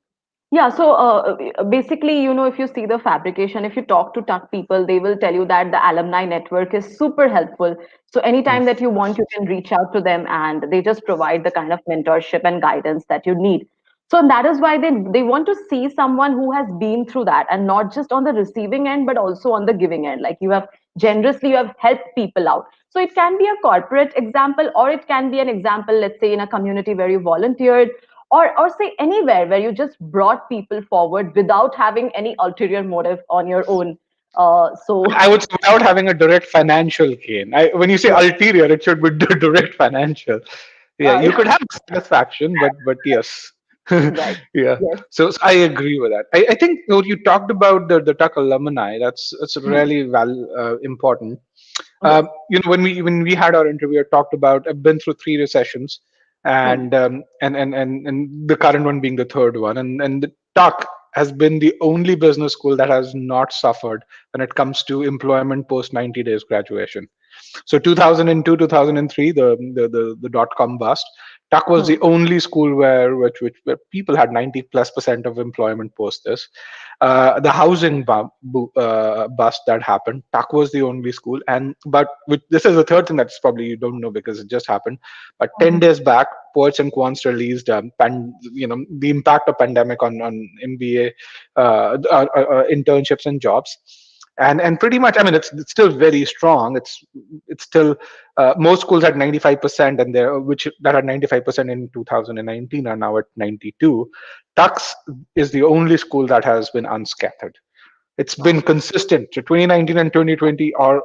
Yeah, so basically, if you see the fabrication, if you talk to tuck people, they will tell you that the alumni network is super helpful. So Mm. anytime that you want, you can reach out to them, and they just provide the kind of mentorship and guidance that you need. So that is why they want to see someone who has been through that, and not just on the receiving end, but also on the giving end. Like you have helped people out. So it can be a corporate example, or it can be an example, let's say in a community where you volunteered, or say anywhere where you just brought people forward without having any ulterior motive on your own. So I would say without having a direct financial gain. When you say yes, ulterior, it should be direct financial. Yeah, you could uh, have satisfaction, but yes. right, Yeah. yes, So I agree with that. I think what you talked about the Tuck alumni. That's hmm, really important. yes, When we had our interview, I talked about I've been through three recessions, hmm, and the current one being the third one, and the Tuck has been the only business school that has not suffered when it comes to employment post 90 days graduation. So 2002, 2003, the dot-com bust. Tuck was the hmm, only school where people had 90+% of employment post this. The housing bust that happened. Tuck was the only school, and but this is the third thing that's probably you don't know because it just happened. But 10 days back, Poets and Quants released the impact of pandemic on MBA internships and jobs. and pretty much, I mean, it's still very strong. It's still most schools had 95%, and there which that had 95% in 2019 are now at 92. Tux is the only school that has been unscattered. It's been consistent. So 2019 and 2020 are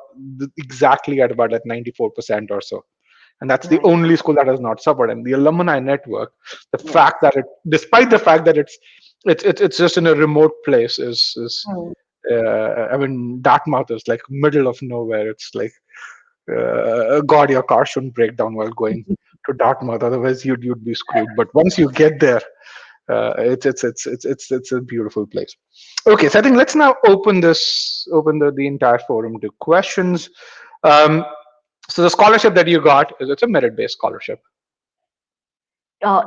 exactly at about at 94% or so, and that's the Right. only school that has not suffered. And the alumni network, the Yes. fact that it, despite the fact that it's just in a remote place, is Mm. I mean, Dartmouth is like middle of nowhere. It's like, God, your car shouldn't break down while going to Dartmouth, otherwise you'd be screwed. But once you get there, it's a beautiful place. Okay, so I think let's now open the entire forum to questions. Um, so the scholarship that you got is it's a merit based scholarship.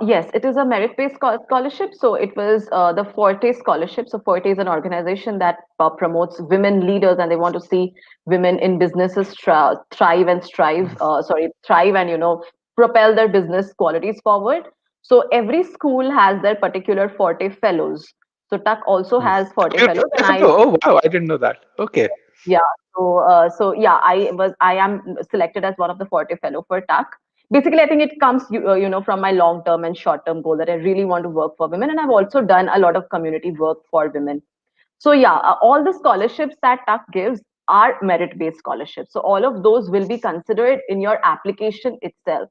Yes, it is a merit-based scholarship. So it was the Forte scholarship. So Forte is an organization that promotes women leaders, and they want to see women in businesses thrive and strive. Thrive and propel their business qualities forward. So every school has their particular Forte fellows. So Tuck also Hmm. has Forte You're fellows, and a fellow. Oh wow, I didn't know that. Okay. yeah. So yeah, I am selected as one of the Forte Fellow for TAC. Basically, I think it comes from my long term and short term goal that I really want to work for women, and I've also done a lot of community work for women. So yeah, all the scholarships that TAC gives are merit based scholarships. So all of those will be considered in your application itself.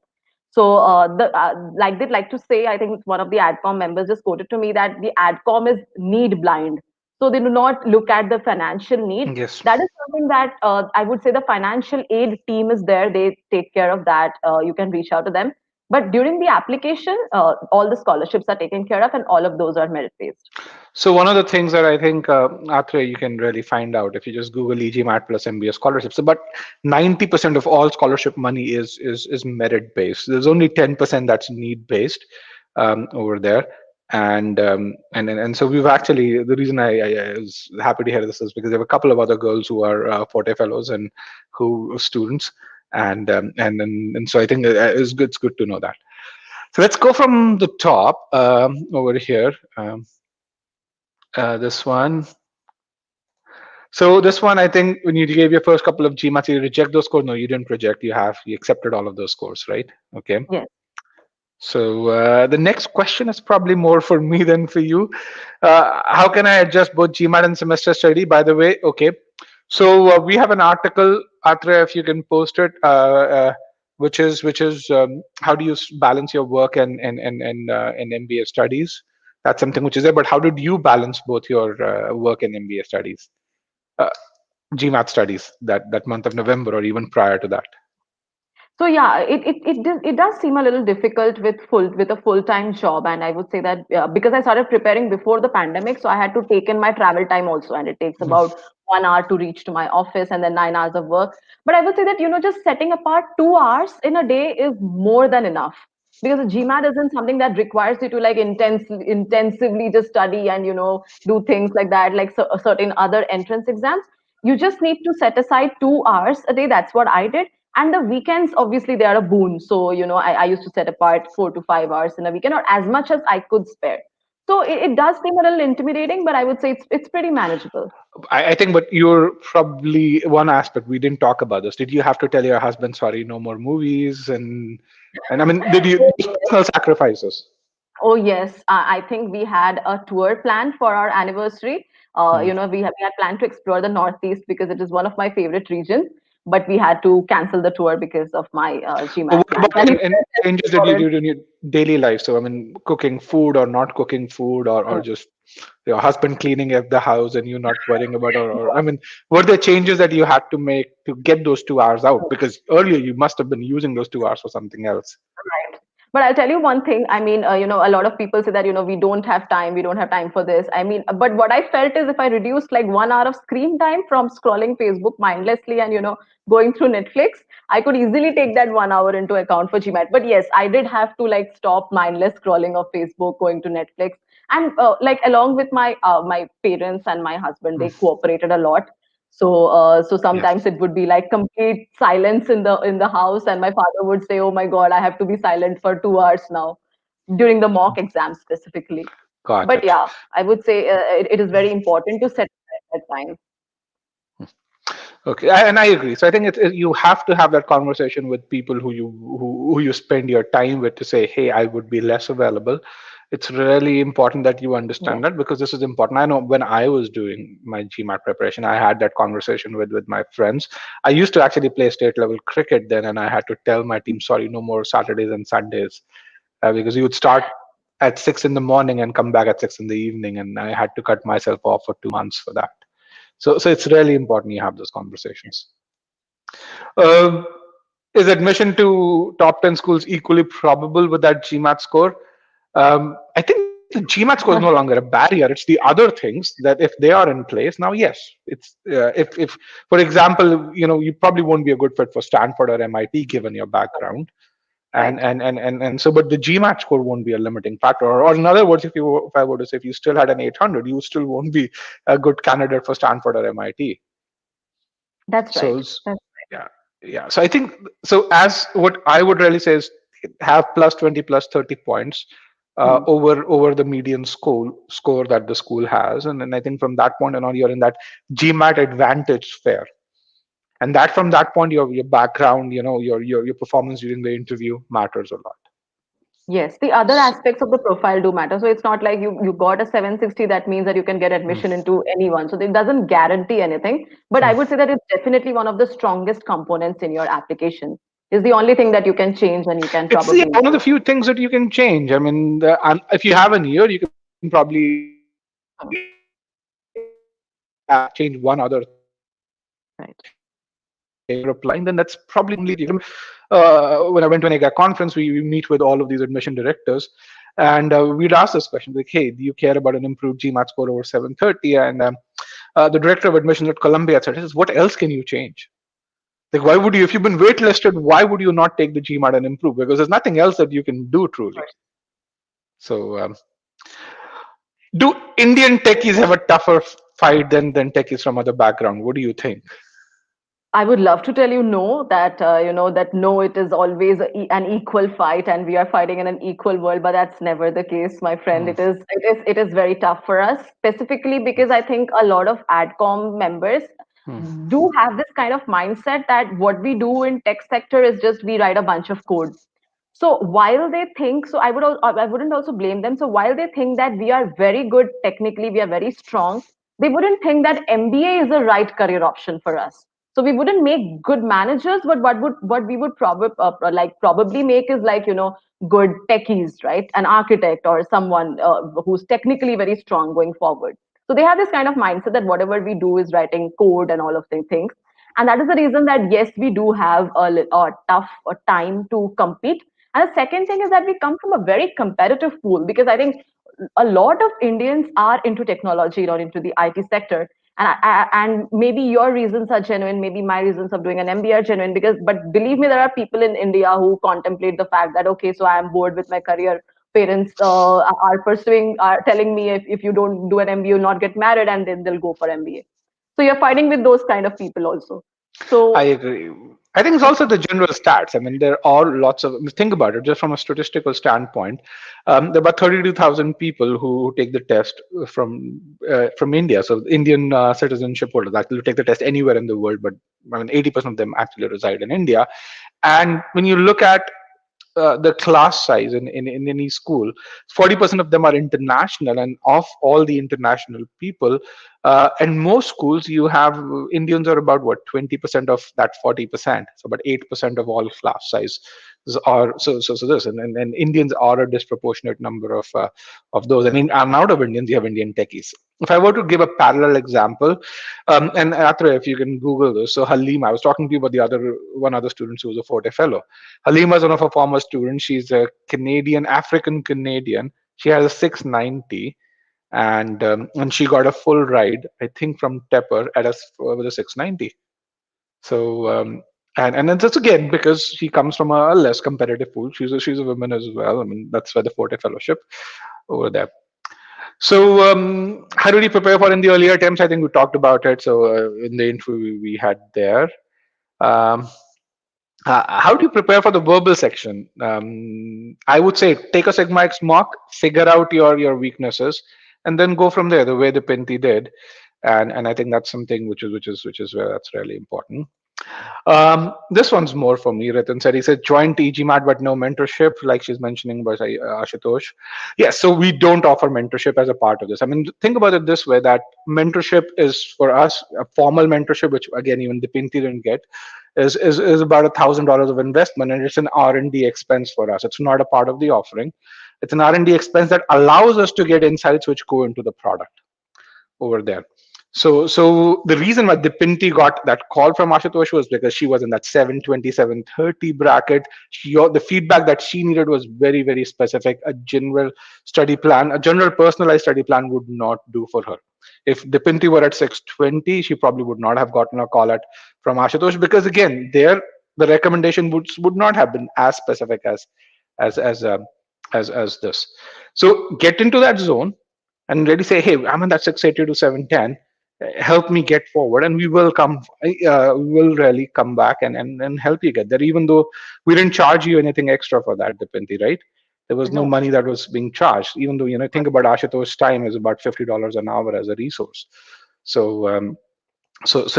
So the like they'd like to say, I think one of the ADCOM members just quoted to me that the ADCOM is need blind. So they do not look at the financial need. Yes. That is something that I would say the financial aid team is there. They take care of that. You can reach out to them. But during the application, all the scholarships are taken care of, and all of those are merit based. So one of the things that I think, Atre, you can really find out if you just Google e-GMAT plus MBA scholarships. So, but 90% of all scholarship money is merit based. There's only 10% that's need based over there. And so we've actually, the reason I was happy to hear this is because there were a couple of other girls who are Forte fellows and who students, and so I think it's good to know that. So let's go from the top over here. This one. So this one, I think, when you gave your first couple of GMATs, you reject those scores. No, you didn't reject. You accepted all of those scores, right? Okay. Yes. So the next question is probably more for me than for you. How can I adjust both GMAT and semester study? By the way, okay. So we have an article, Atra, if you can post it, which is how do you balance your work and MBA studies? That's something which is there. But how did you balance both your work and MBA studies? Uh, GMAT studies that month of November or even prior to that. So yeah, it does seem a little difficult with a full time job, and I would say that because I started preparing before the pandemic, so I had to take in my travel time also, and it takes Mm. about 1 hour to reach to my office, and then 9 hours of work. But I would say that just setting apart 2 hours in a day is more than enough, because a GMAT isn't something that requires you to like intensively just study and do things like that, like certain other entrance exams. You just need to set aside 2 hours a day. That's what I did. And the weekends, obviously, they are a boon. So, I used to set apart 4 to 5 hours in a weekend, or as much as I could spare. So it does seem a little intimidating, but I would say it's pretty manageable. I think, but you're probably one aspect we didn't talk about this. Did you have to tell your husband, sorry, no more movies, and I mean, did you Oh, just yes. personal sacrifices? Oh, yes. I think we had a tour planned for our anniversary. Hmm. We had planned to explore the Northeast because it is one of my favorite regions, but we had to cancel the tour because of my But GMAT what plans. about And he any still tells me changes that you about it. did in your daily life? So, I mean, cooking food or not cooking food, or just your husband cleaning up the house and you not worrying about, or I mean, were there changes that you had to make to get those 2 hours out? Because earlier you must have been using those 2 hours for something else. Right. But I'll tell you one thing. I mean, a lot of people say that, we don't have time for this. I mean, but what I felt is if I reduced like 1 hour of screen time from scrolling Facebook mindlessly and, going through Netflix, I could easily take that 1 hour into account for GMAT. But yes, I did have to like stop mindless scrolling of Facebook, going to Netflix. And like along with my parents and my husband, Mm. they cooperated a lot. So Yes. sometimes it would be like complete silence in the house, and my father would say, "Oh my God, I have to be silent for 2 hours now," during the mock exam specifically. Got But it. yeah, I would say it is very important to set that time. Okay, and I agree. So I think you have to have that conversation with people who you spend your time with to say, hey, I would be less available. It's really important that you understand Yes. that, because this is important. I know when I was doing my GMAT preparation, I had that conversation with my friends. I used to actually play state level cricket then, and I had to tell my team, sorry, no more Saturdays and Sundays, because you would start at 6 in the morning and come back at 6 in the evening, and I had to cut myself off for 2 months for that. So it's really important you have those conversations. Uh, is admission to top 10 schools equally probable with that GMAT score? I think the GMAT score is no longer a barrier. It's the other things that if they are in place now, yes, it's if for example, you probably won't be a good fit for Stanford or MIT given your background, and Right. so, but the GMAT score won't be a limiting factor. Or in other words, if I were to say, if you still had an 800, you still won't be a good candidate for Stanford or MIT. That's So right. That's yeah, yeah. So I think, so as what I would really say is have plus 20 plus 30 points hmm. over the median score that the school has, and then I think from that point on you're in that GMAT advantage sphere, and that from that point your background, your performance during the interview matters a lot. Yes, the other aspects of the profile do matter. So it's not like you got a 760 that means that you can get Mm. admission into anyone. So it doesn't guarantee anything. But I would say that it's definitely one of the strongest components in your application. Is the only thing that you can change and you can It's, yeah, probably one of the improve. few things that you can change. I mean, if you have an year, you can probably change one other thing. Right. You're applying, then that's probably the only. When I went to an EGA conference, we meet with all of these admission directors, and we'd ask this question like, "Hey, do you care about an improved GMAT score over 730?" And the director of admissions at Columbia said, "What else can you change? Like, why would you, if you've been waitlisted, why would you not take the GMAT and improve? Because there's nothing else that you can do truly." So, do Indian techies have a tougher fight than techies from other background? What do you think? I would love to tell you no, that that no, it is always an equal fight, and we are fighting in an equal world. But that's never the case, my friend. Hmm. It is very tough for us, specifically because I think a lot of AdCom members Hmm. do have this kind of mindset that what we do in tech sector is just we write a bunch of code. So while they think, so I wouldn't also blame them. So while they think that we are very good technically, we are very strong, they wouldn't think that MBA is the right career option for us. So we wouldn't make good managers, but what we would probably make is like good techies, right? An architect or someone who's technically very strong going forward. So they have this kind of mindset that whatever we do is writing code and all of these things. And that is the reason that yes, we do have a tough time to compete. And the second thing is that we come from a very competitive pool because I think a lot of Indians are into technology or into the IT sector. And maybe your reasons are genuine, maybe my reasons of doing an MBA are genuine because, but believe me, there are people in India who contemplate the fact that, okay, so I am bored with my career. Parents are telling me if you don't do an MBA, you'll not get married, and then they'll go for MBA. So you're fighting with those kind of people also. I So agree. I think it's also the general stats. I mean, there are lots of, think about it, just from a statistical standpoint. There are about 32,000 people who take the test from India. So Indian citizenship holders actually take the test anywhere in the world, but I mean, 80% of them actually reside in India. And when you look at the class size in any school, 40% of them are international, and of all the international people, in most schools you have Indians are about what 20% of that 40%, so about 8% of all class size are so this, and Indians are a disproportionate number of those, and out of Indians you have Indian techies. If I were to give a parallel example, and Atra, if you can Google this, so Halima, I was talking to you about the other one other student who was a Forte fellow. Halima is one of our former students. She's a Canadian, African Canadian. She has a 690, and she got a full ride, I think, from Tepper with a 690. So and then that's again because she comes from a less competitive pool. She's a woman as well. I mean, that's why the Forte Fellowship over there. So, how did you prepare for in the earlier attempts? I think we talked about it. So, in the interview we had there, um, how do you prepare for the verbal section? I would say take a Sigma X mock, figure out your weaknesses, and then go from there. The way the Pinty did. and I think that's something which is where that's really important. This one's more for me. Ritin said, he said joint e-GMAT but no mentorship, like she's mentioning by Ashutosh. Yes, so we don't offer mentorship as a part of this. I mean, think about it this way: that mentorship is for us a formal mentorship, which again even Dipinty didn't get, is about $1,000 of investment, and it's an R&D expense for us. It's not a part of the offering. It's an R&D expense that allows us to get insights which go into the product over there. So the reason why Dipinty got that call from Ashutosh was because she was in that 720-730 bracket. The feedback that she needed was very, very specific. A general study plan, a general personalized study plan would not do for her. If Dipinty were at 620, she probably would not have gotten a call at from Ashutosh, because again, there the recommendation would not have been as specific as as um, as this. So get into that zone and really say, hey, I'm in that 680 to 710. Help me get forward, and we will come. We will really come back and help you get there. Even though we didn't charge you anything extra for that, Dipinti, right? There was no No. money that was being charged. Even though think about Ashutosh's time is about $50 an hour as a resource. So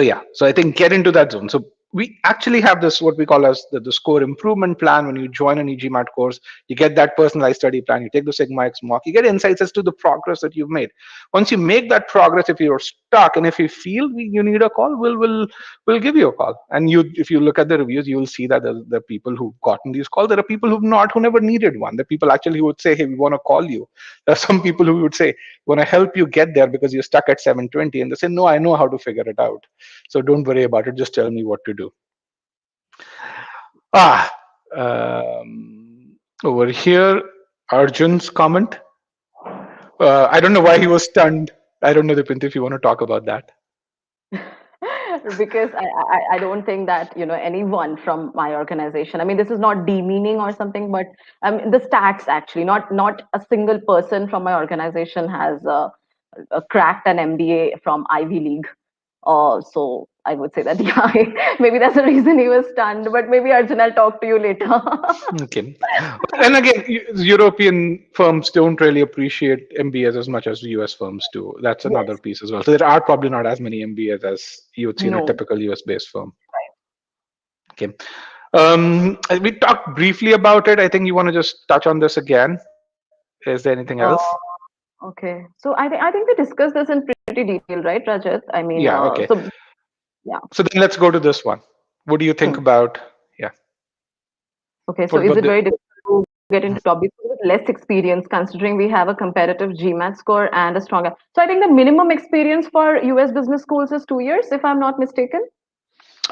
yeah, so I think get into that zone. So we actually have this what we call as the score improvement plan. When you join an e-GMAT course, you get that personalized study plan, you take the sigma x mock, you get insights as to the progress that you've made. Once you make that progress, if you're stuck and if you feel you need a call, we'll give you a call. And you, if you look at the reviews, you will see that the people who've gotten these calls, there are people who never needed one. The people actually who would say, hey, we want to call you. There are some people who would say, want to help you get there because you're stuck at 720, and they say, no, I know how to figure it out, so don't worry about it, just tell me what to do. ah Over here, Arjun's comment, I don't know why he was stunned. I don't know, Dipinti, if you want to talk about that. Because I don't think that anyone from my organization, I mean, this is not demeaning or something, but the stats actually, not a single person from my organization has cracked an MBA from Ivy League. So I would say that yeah, maybe that's the reason he was stunned. But maybe Arjun, I'll talk to you later. Okay. And again, European firms don't really appreciate MBAs as much as US firms do. That's another Yes. piece as well. So there are probably not as many MBAs as you would see in a No. typical US based firm. Okay. We talked briefly about it. I think you want to just touch on this again. Is there anything else? Uh, okay. So I think we discussed this in pretty detail, right, Rajat? I mean, Yeah. Okay. so yeah. So then let's go to this one. What do you think Hmm. about? Yeah. Okay. So What is about it the? very difficult to get into top because with less experience, considering we have a competitive GMAT score and a stronger. So I think the minimum experience for US business schools is 2 years, if I'm not mistaken.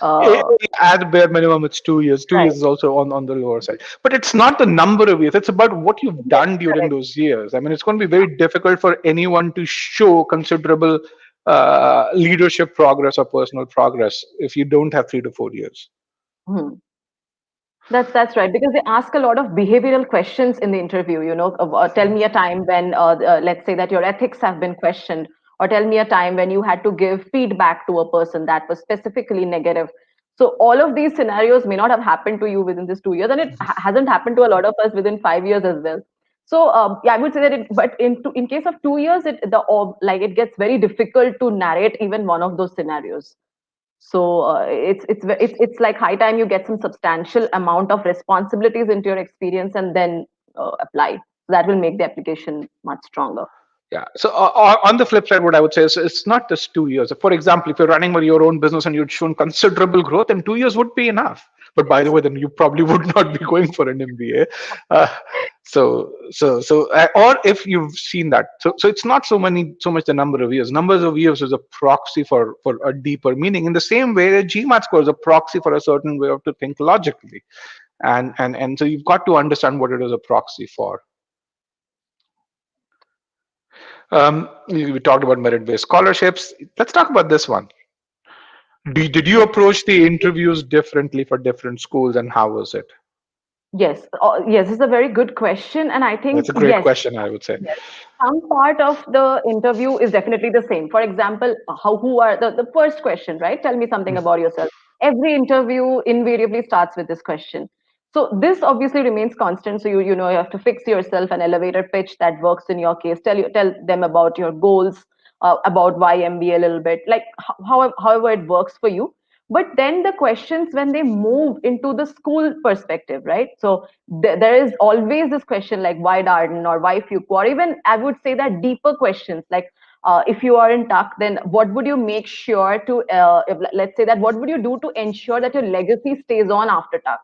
Eh, Uh, At bare minimum, it's 2 years. 2 years right. is also on the lower side. But it's not the number of years. It's about what you've Yes, done during correct. those years. I mean, it's going to be very difficult for anyone to show considerable leadership progress or personal progress if you don't have 3 to 4 years. Hmm. That's right, because they ask a lot of behavioral questions in the interview. Tell me a time when, let's say that your ethics have been questioned, or tell me a time when you had to give feedback to a person that was specifically negative. So all of these scenarios may not have happened to you within these 2 years, and it hasn't happened to a lot of us within 5 years as well. So yeah, I would say that but in case of 2 years, like it gets very difficult to narrate even one of those scenarios. So it's like high time you get some substantial amount of responsibilities into your experience and then apply. That will make the application much stronger. Yeah. So on the flip side, what I would say is it's not just 2 years. For example, if you're running your own business and you'd shown considerable growth, then 2 years would be enough. But by the Yes. way, then you probably would not be going for an MBA. Uh, or if you've seen that, so it's not so much the number of years. Numbers of years is a proxy for a deeper meaning. In the same way, a GMAT score is a proxy for a certain way of to think logically, and so you've got to understand what it is a proxy for. We talked about merit-based scholarships. Let's talk about this one. Did you approach the interviews differently for different schools, and how was it? Yes. Yes, this is a very good question, and I That's think a great yes. question, I would say. Yes. Some part of the interview is definitely the same. For example, who are the first question, right? Tell me something about yourself. Every interview invariably starts with this question. So this obviously remains constant. So you have to fix yourself an elevator pitch that works in your case. Tell them about your goals, about why MBA a little bit, like however it works for you. But then the questions when they move into the school perspective, right? So there is always this question like why Darden or why Fuqua, or even I would say that deeper questions like if you are in Tuck, then what would you make sure to, let's say that what would you do to ensure that your legacy stays on after Tuck?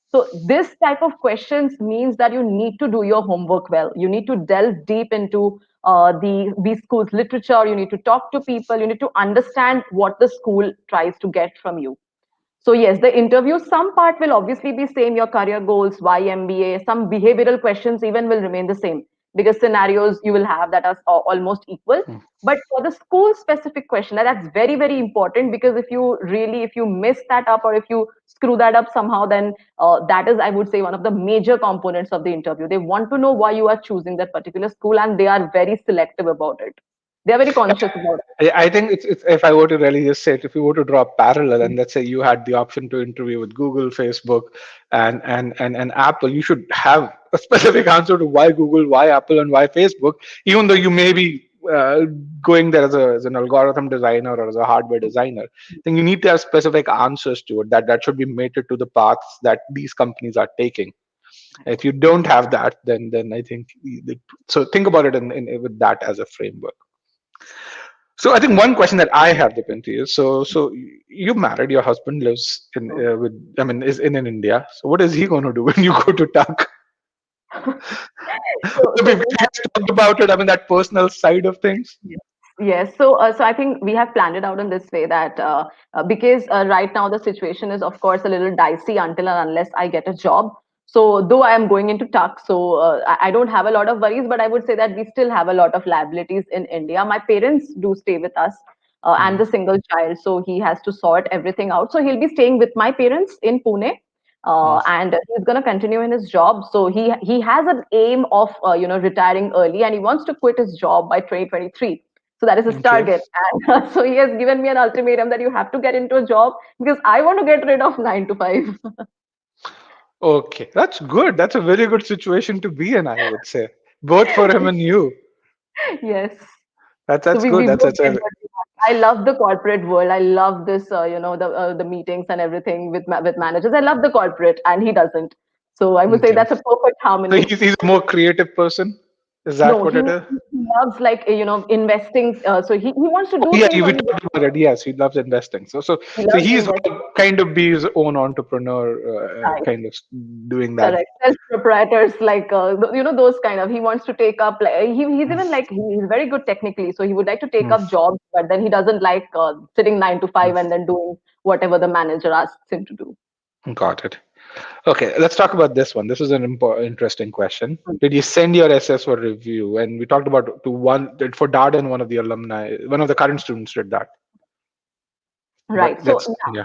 So this type of questions means that you need to do your homework well. You need to delve deep into the school's literature. You need to talk to people. You need to understand what the school tries to get from you. So yes, the interview, some part will obviously be same, your career goals, why MBA, some behavioral questions even will remain the same because scenarios you will have that are almost equal. But for the school specific question, that's very, very important because if you miss that up or if you screw that up somehow, then that is, I would say, one of the major components of the interview. They want to know why you are choosing that particular school and they are very selective about it. They are very conscious about I think it's if I were to really just say it, if you were to draw a parallel, it. and let's say you had the option to interview with Google, Facebook, and Apple, you should have a specific answer to why Google, why Apple, and why Facebook, even though you may be going there as an algorithm designer or as a hardware designer. Then you need to have specific answers to it that should be mated to the paths that these companies are taking. If you don't have that, then I think so. Think about it with that as a framework. So I think one question that I have, Dipinty, is so you married, your husband lives in with I mean is in India. So what is he going to do when you go to Tuck? So We've we just talked about it. I mean that personal side of things. Yes. Yes. So I think we have planned it out in this way that because right now the situation is, of course, a little dicey until and unless I get a job. So though I am going into Tuck, so I don't have a lot of worries, but I would say that we still have a lot of liabilities in India. My parents do stay with us, and Mm, the single child, so he has to sort everything out. So he'll be staying with my parents in Pune. mm. And he's going to continue in his job. So he has an aim of retiring early, and he wants to quit his job by 2023. So that is his Okay. target. And so he has given me an ultimatum that you have to get into a job because I want to get rid of 9 to 5. Okay, that's good. That's a very good situation to be in, I would say, both for him and you. Yes. So That's we good. both That's get a dirty. I love the corporate world. I love this, the meetings and everything with managers. I love the corporate, and he doesn't. So I would say okay. that's a perfect So harmony. he's a more creative person. Is that No, what it is? he loves like investing. So he wants to Oh, do yeah, things we on his talked about it. Yes, he loves investing. he So loves he's investing. gonna kind of be his own entrepreneur, kind of doing that. Correct. Self proprietors, like those kind of. He wants to take up. Like he's even like he's very good technically, so he would like to take Mm, up jobs, but then he doesn't like sitting 9 to 5 and then doing whatever the manager asks him to do. got it. Okay, let's talk about this one. This is an interesting question. Mm. Did you send your SS for review? And we talked about to one for Darden, one of the alumni, one of the current students did that. But Right. that's yeah,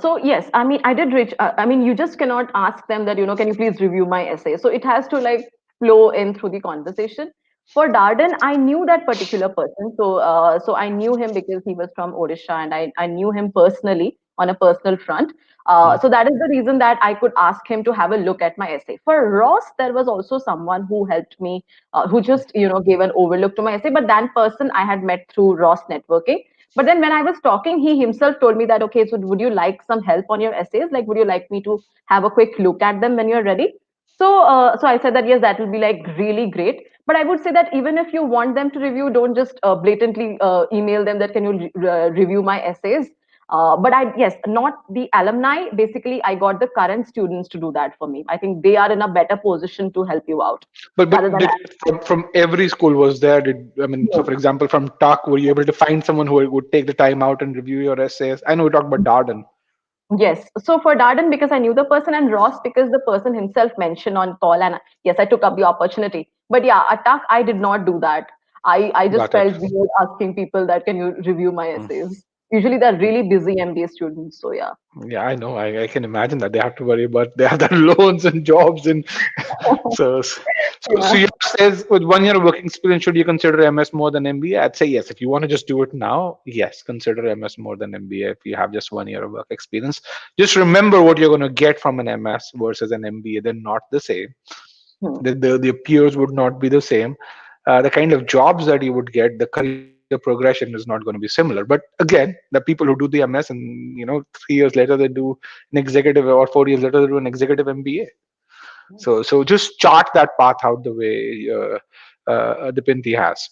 So yes, I mean, I did reach. I mean, you just cannot ask them that can you please review my essay. So it has to like flow in through the conversation. For Darden, I knew that particular person. So I knew him because he was from Odisha, and I knew him personally on a personal front. mm, So that is the reason that I could ask him to have a look at my essay. For Ross, there was also someone who helped me, who just gave an overlook to my essay. But that person I had met through Ross networking. But then when I was talking, he himself told me that, okay, so would you like some help on your essays? Like, would you like me to have a quick look at them when you're ready? So I said that, yes, that will be like really great. But I would say that even if you want them to review, don't just blatantly email them that can you review my essays. Yes, not the alumni. Basically, I got the current students to do that for me. I think they are in a better position to help you out rather but than did from every school was there? Did I mean so? no. For example, from Talk, were you able to find someone who would take the time out and review your essays? I know we talked about Darden. Yes. So for Darden, because I knew the person, and Ross, because the person himself mentioned on call, and yes, I took up the opportunity. But yeah, Attack, I did not do that. I just Got it. felt weird asking people that can you review my essays. Usually they're really busy MBA students. So yeah. Yeah, I know. I can imagine that they have to worry about they have their loans and jobs and so so Yeah. you says with 1 year of working experience, should you consider MS more than MBA? I'd say yes. If you want to just do it now, yes, consider MS more than MBA if you have just 1 year of work experience. Just remember what you're going to get from an MS versus an MBA. They're not the same. Hmm. The peers would not be the same. The kind of jobs that you would get, the career your progression is not going to be similar. But again, the people who do the MS and 3 years later they do an executive, or 4 years later they do an executive MBA. So just chart that path out the way Dipinty has.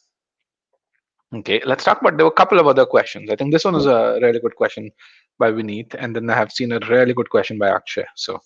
Okay, let's talk about, there were a couple of other questions. I think this one is a really good question by Vineet, and then I have seen a really good question by Akshay. So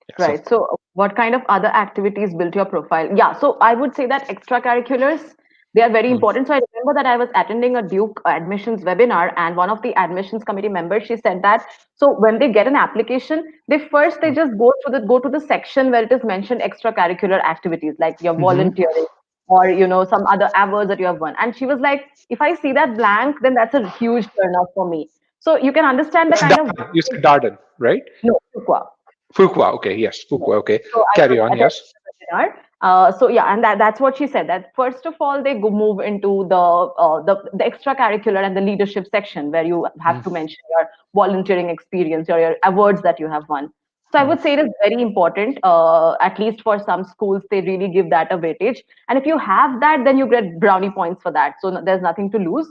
yeah, so Right. So, what kind of other activities built your profile? Yeah. So, I would say that extracurriculars, they are very mm, important. So, I remember that I was attending a Duke admissions webinar, and one of the admissions committee members, she said that so when they get an application, they mm, just go to the section where it is mentioned extracurricular activities like your mhm. volunteering or some other awards that you have won. And she was like, if I see that blank, then that's a huge turn off for me. So you can understand the That's kind of Darden. You said Darden, right? no, Fuqua. Fuqua. Okay, yes, Yes. Fuqua. Okay, So I carry was on. attending Yes. the webinar. So yeah, and that's what she said. That first of all, they move into the extracurricular and the leadership section where you have Mm, to mention your volunteering experience or your awards that you have won. So I mm, would say it is very important. At least for some schools, they really give that a weightage. And if you have that, then you get brownie points for that. So there's nothing to lose.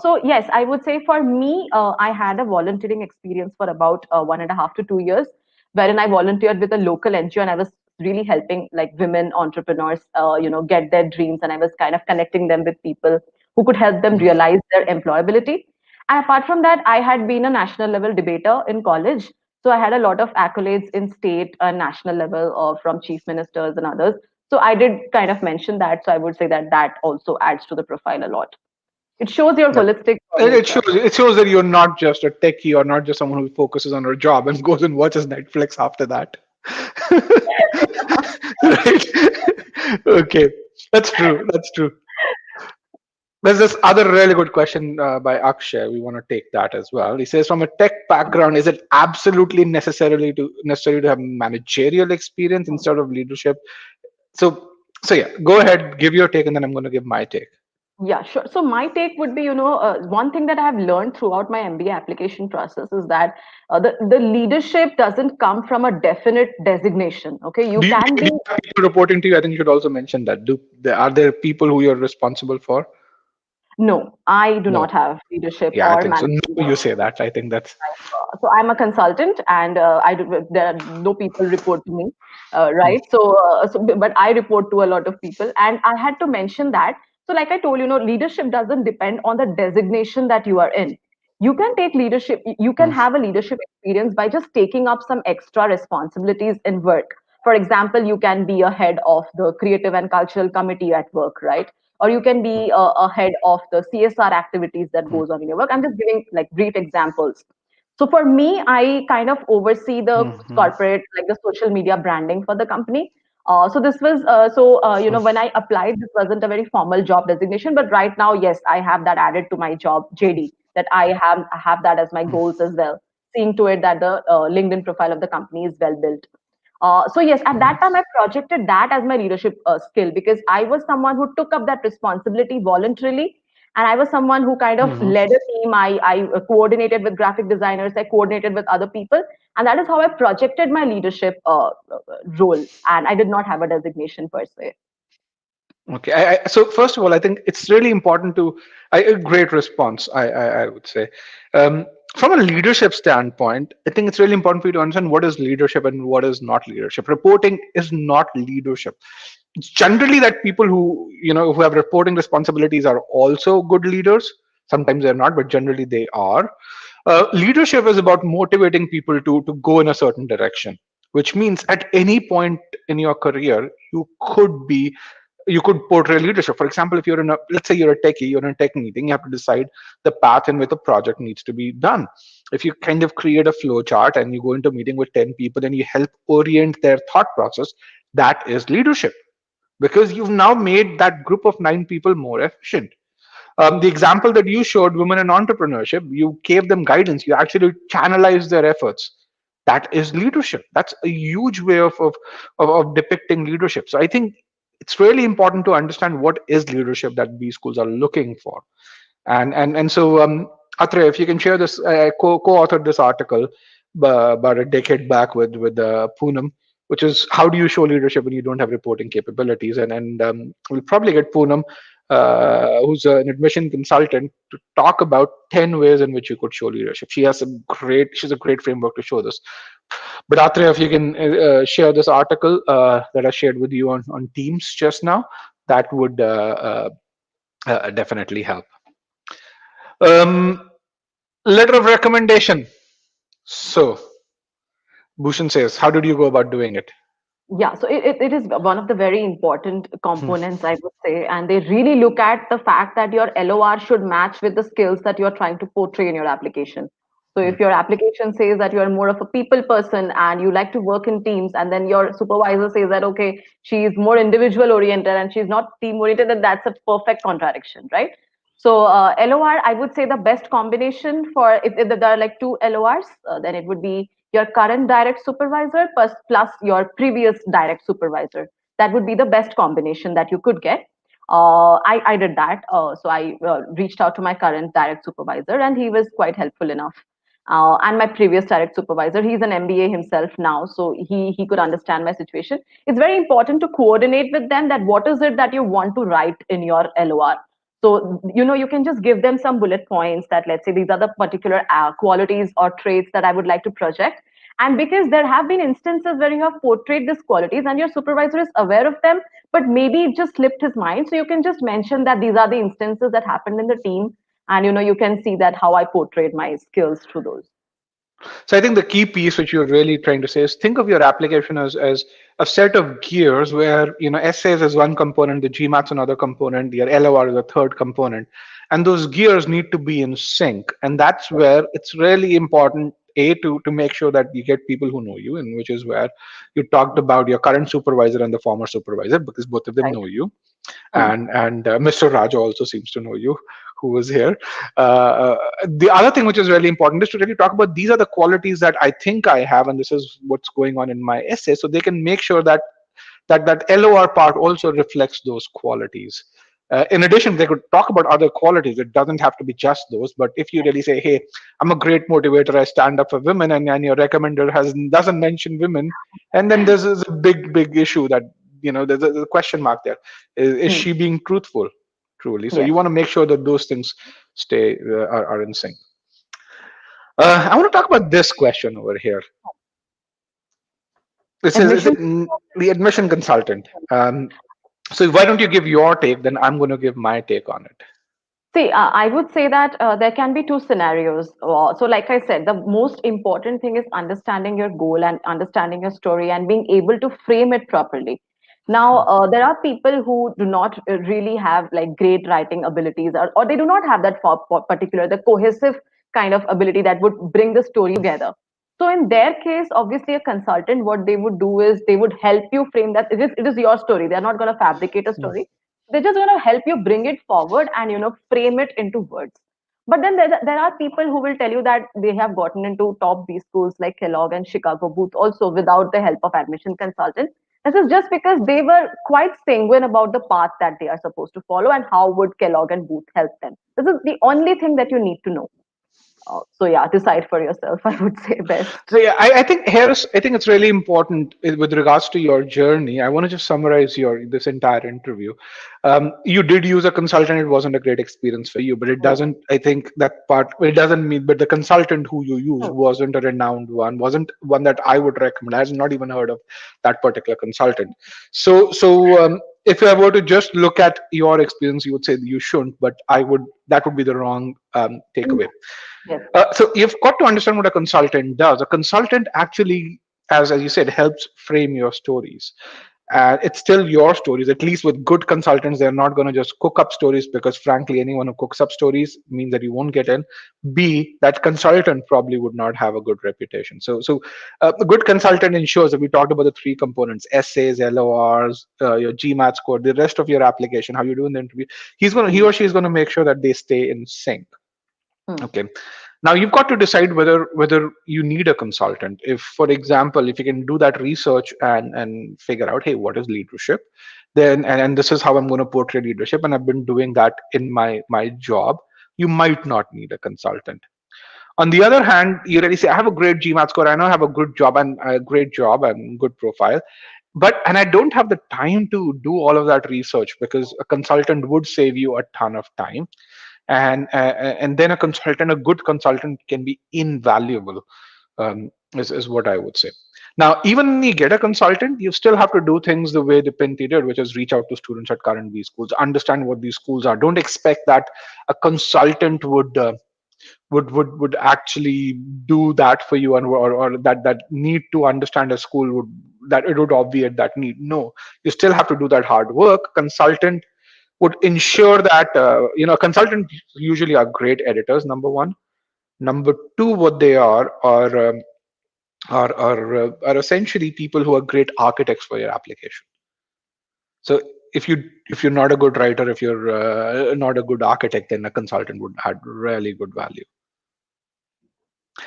So yes, I would say for me, I had a volunteering experience for about 1.5 to 2 years wherein I volunteered with a local NGO and I was really helping like women entrepreneurs, get their dreams, and I was kind of connecting them with people who could help them mm. realize their employability. And apart from that, I had been a national level debater in college, so I had a lot of accolades in state and national level from chief ministers and others. So I did kind of mention that. So I would say that that also adds to the profile a lot. It shows your Yeah. holistic It nature. shows that you're not just a techie or not just someone who focuses on her job and goes and watches Netflix after that. Right? Okay, that's true. That's true. There's this other really good question by Akshay. We want to take that as well. He says, from a tech background, is it absolutely necessary to have managerial experience instead of leadership? So, so yeah, go ahead, give your take, and then I'm going to give my take. Yeah, sure. So my take would be, one thing that I have learned throughout my MBA application process is that the leadership doesn't come from a definite designation. Okay, you can Do be. you have people reporting to you? I think you should also mention that. Are there people who you're responsible for? No, I do No. not have leadership Yeah, I or think so. management. No, you say that. I think that's. So I'm a consultant, and there are no people report to me, Mm, right? But I report to a lot of people, and I had to mention that. So, like I told you, leadership doesn't depend on the designation that you are in. You can take leadership. You can mm, have a leadership experience by just taking up some extra responsibilities in work. For example, you can be a head of the creative and cultural committee at work, right? Or you can be a head of the CSR activities that mm, goes on in your work. I'm just giving like brief examples. So for me, I kind of oversee the mm, mm, corporate, like the social media branding for the company. So this was when I applied, this wasn't a very formal job designation, but right now, yes, I have that added to my job JD, that I have that as my mm, goals as well, seeing to it that the LinkedIn profile of the company is well built. So yes, at mm, that time I projected that as my leadership skill because I was someone who took up that responsibility voluntarily, and I was someone who kind of mhm. led a team. I coordinated with graphic designers, I coordinated with other people, and that is how I projected my leadership role. And I did not have a designation per se. Okay. So first of all, I think it's really important to. A great response. I would say. Um, from a leadership standpoint, I think it's really important for you to understand what is leadership and what is not leadership. Reporting is not leadership. It's generally that people who have reporting responsibilities are also good leaders. Sometimes they're not, but generally they are. Leadership is about motivating people to go in a certain direction, which means at any point in your career you could portray leadership. For example, if you're in a let's say you're a techie, you're in a tech meeting, you have to decide the path in which the project needs to be done. If you kind of create a flow chart and you go into a meeting with 10 people and you help orient their thought process, that is leadership, because you've now made that group of 9 people more efficient. The example that you showed, women in entrepreneurship, you gave them guidance, you actually channelized their efforts. That is leadership. That's a huge way of depicting leadership. So I think it's really important to understand what is leadership that these schools are looking for. And so, Atre, if you can share this, co-authored this article about a decade back with Poonam. which is how do you show leadership when you don't have reporting capabilities? And we'll probably get Poonam, who's an admission consultant, to talk about 10 ways in which you could show leadership. She's a great framework to show this. But Atreya, if you can share this article that I shared with you on Teams just now, that would definitely help. Um, Letter of recommendation. So, Bhushan says, how did you go about doing it? Yeah, so it is one of the very important Hmm. components, I would say. And they really look at the fact that your LOR should match with the skills that you're trying to portray in your application. So Hmm. if your application says that you're more of a people person and you like to work in teams, and then your supervisor says that, okay, she's more individual oriented and she's not team oriented, then that's a perfect contradiction, right? So LOR, I would say the best combination for if there are like two LORs, then it would be your current direct supervisor plus your previous direct supervisor. That would be the best combination that you could get. I did that. So I reached out to my current direct supervisor, and he was quite helpful enough. And my previous direct supervisor, he's an MBA himself now, so he could understand my situation. It's very important to coordinate with them that what is it that you want to write in your LOR. So you can just give them some bullet points that, let's say, these are the particular qualities or traits that I would like to project. And because there have been instances where you have portrayed these qualities and your supervisor is aware of them, but maybe it just slipped his mind. So you can just mention that these are the instances that happened in the team. And you can see that how I portrayed my skills through those. So I think the key piece which you're really trying to say is think of your application as a set of gears where essays is one component, the GMAT's another component, your LOR is a third component, and those gears need to be in sync. And that's where it's really important to make sure that you get people who know you, and which is where you talked about your current supervisor and the former supervisor because both of them Right. know you, Hmm. and Mr. Raja also seems to know you, who was here. The other thing which is really important is to really talk about these are the qualities that I think I have, and this is what's going on in my essay, so they can make sure that LOR part also reflects those qualities. In addition, they could talk about other qualities. It doesn't have to be just those. But if you really say, "Hey, I'm a great motivator. I stand up for women," and your recommender doesn't mention women, and then there's a big issue that there's a question mark there. Is Hmm. she being truthful? Truly? So Yes. you want to make sure that those things stay are in sync. I want to talk about this question over here. This is Admission. it the admission consultant. So why don't you give your take? Then I'm going to give my take on it. See, I would say that there can be two scenarios. So, like I said, the most important thing is understanding your goal and understanding your story and being able to frame it properly. Now, there are people who do not really have like great writing abilities, or they do not have that particular, the cohesive kind of ability that would bring the story together. So, in their case, obviously, a consultant, what they would do is they would help you frame that it is your story. They're not going to fabricate a story. They're just going to help you bring it forward and frame it into words. But then there are people who will tell you that they have gotten into top B schools like Kellogg and Chicago Booth also without the help of admission consultants. This is just because they were quite sanguine about the path that they are supposed to follow and how would Kellogg and Booth help them. This is the only thing that you need to know. So yeah, decide for yourself, I would say best. So yeah, I think it's really important with regards to your journey. I want to just summarize your this entire interview. You did use a consultant. It wasn't a great experience for you, but it Hmm. doesn't. I think that part. It doesn't mean. But the consultant who you used Hmm. wasn't a renowned one. Wasn't one that I would recommend. I have not even heard of that particular consultant. So if I were to just look at your experience, you would say that you shouldn't. But I would. That would be the wrong takeaway. Yes. So you've got to understand what a consultant does. A consultant actually, as you said, helps frame your stories. It's still your stories. At least with good consultants, they're not going to just cook up stories because, frankly, anyone who cooks up stories means that you won't get in. B, that consultant probably would not have a good reputation. So a good consultant ensures that we talked about the three components: essays, LORs, your GMAT score, the rest of your application, how you do in the interview. He Hmm. or she is going to make sure that they stay in sync. Hmm. Okay. Now you've got to decide whether you need a consultant. If, for example, if you can do that research and figure out, hey, what is leadership, then and this is how I'm going to portray leadership, and I've been doing that in my job, you might not need a consultant. On the other hand, you really say, I have a great GMAT score, I know I have a good job and a great job and good profile, but and I don't have the time to do all of that research, because a consultant would save you a ton of time. And then a good consultant can be invaluable, is what I would say. Now, even when you get a consultant, you still have to do things the way the Dipinty did, which is reach out to students at current B schools, understand what these schools are. Don't expect that a consultant would actually do that for you, and or that need to understand a school would, that it would obviate that need. No, you still have to do that hard work. Consultant would ensure that consultants usually are great editors, number one. Number two, what they are essentially people who are great architects for your application. So if you're not a good writer, if you're not a good architect, then a consultant would add really good value.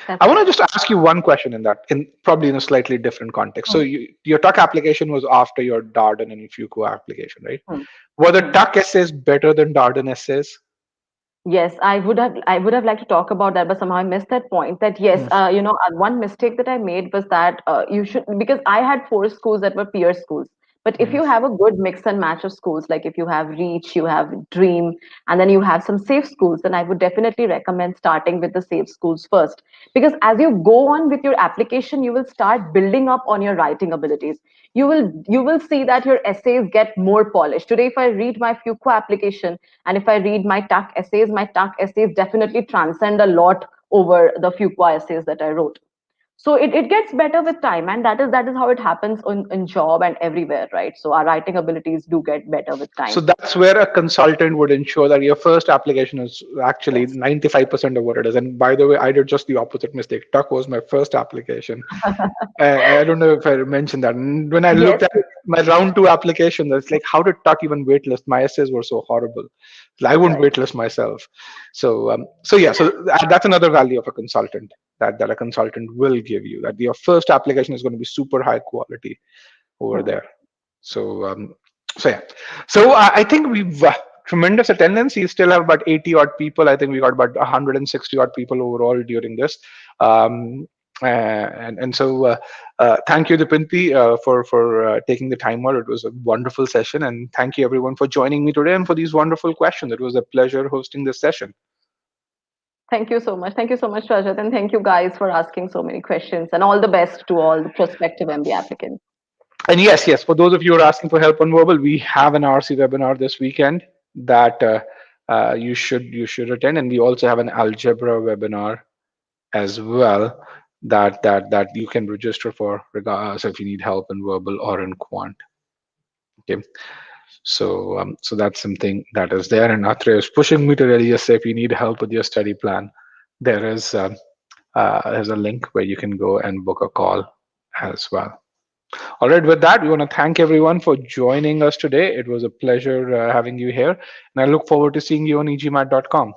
I That's want to right. just ask you one question in that, in probably in a slightly different context. So Hmm. your Tuck application was after your Darden and Fuqua application, right? Hmm. Were the Hmm. Tuck essays better than Darden essays? Yes, I would have liked to talk about that, but somehow I missed that point. That yes, Hmm. one mistake that I made was that you should, because I had four schools that were peer schools. But if Hmm. you have a good mix and match of schools, like if you have Reach, you have Dream, and then you have some safe schools, then I would definitely recommend starting with the safe schools first. Because as you go on with your application, you will start building up on your writing abilities. You will see that your essays get more polished. Today, if I read my Fuqua application, and if I read my Tuck essays definitely transcend a lot over the Fuqua essays that I wrote. So it gets better with time, and that is how it happens in job and everywhere, right? So our writing abilities do get better with So time. that's where a consultant would ensure that your first application is actually Yes. 95% of what it is. And by the way, I did just the opposite mistake. Tuck was my first application. I don't know if I mentioned that. And when I Yes. looked at my round two application, it's like, how did Tuck even waitlist? My essays were so horrible. I wouldn't Right. waitlist myself. So yeah, so that's another value of a consultant, that a consultant will give you, that your first application is going to be super high quality over Hmm. there. So yeah. So I think we've tremendous attendance. You still have about 80 odd people. I think we got about 160 odd people overall during this. Um, and so thank you, Dipinti, for taking the time out. It was a wonderful session, and thank you everyone for joining me today and for these wonderful questions. It was a pleasure hosting this session. Thank you so much. Thank you so much, Rajat, and thank you guys for asking so many questions. And all the best to all the prospective MBA applicants. And yes, for those of you who are asking for help on verbal, we have an RC webinar this weekend that you should attend, and we also have an algebra webinar as well that you can register for, regardless if you need help in verbal or in quant. Okay, so that's something that is there, and Atre is pushing me to really just say, if you need help with your study plan, there is there's a link where you can go and book a call as well. All right, with that, we want to thank everyone for joining us today. It was a pleasure having you here, and I look forward to seeing you on egmat.com.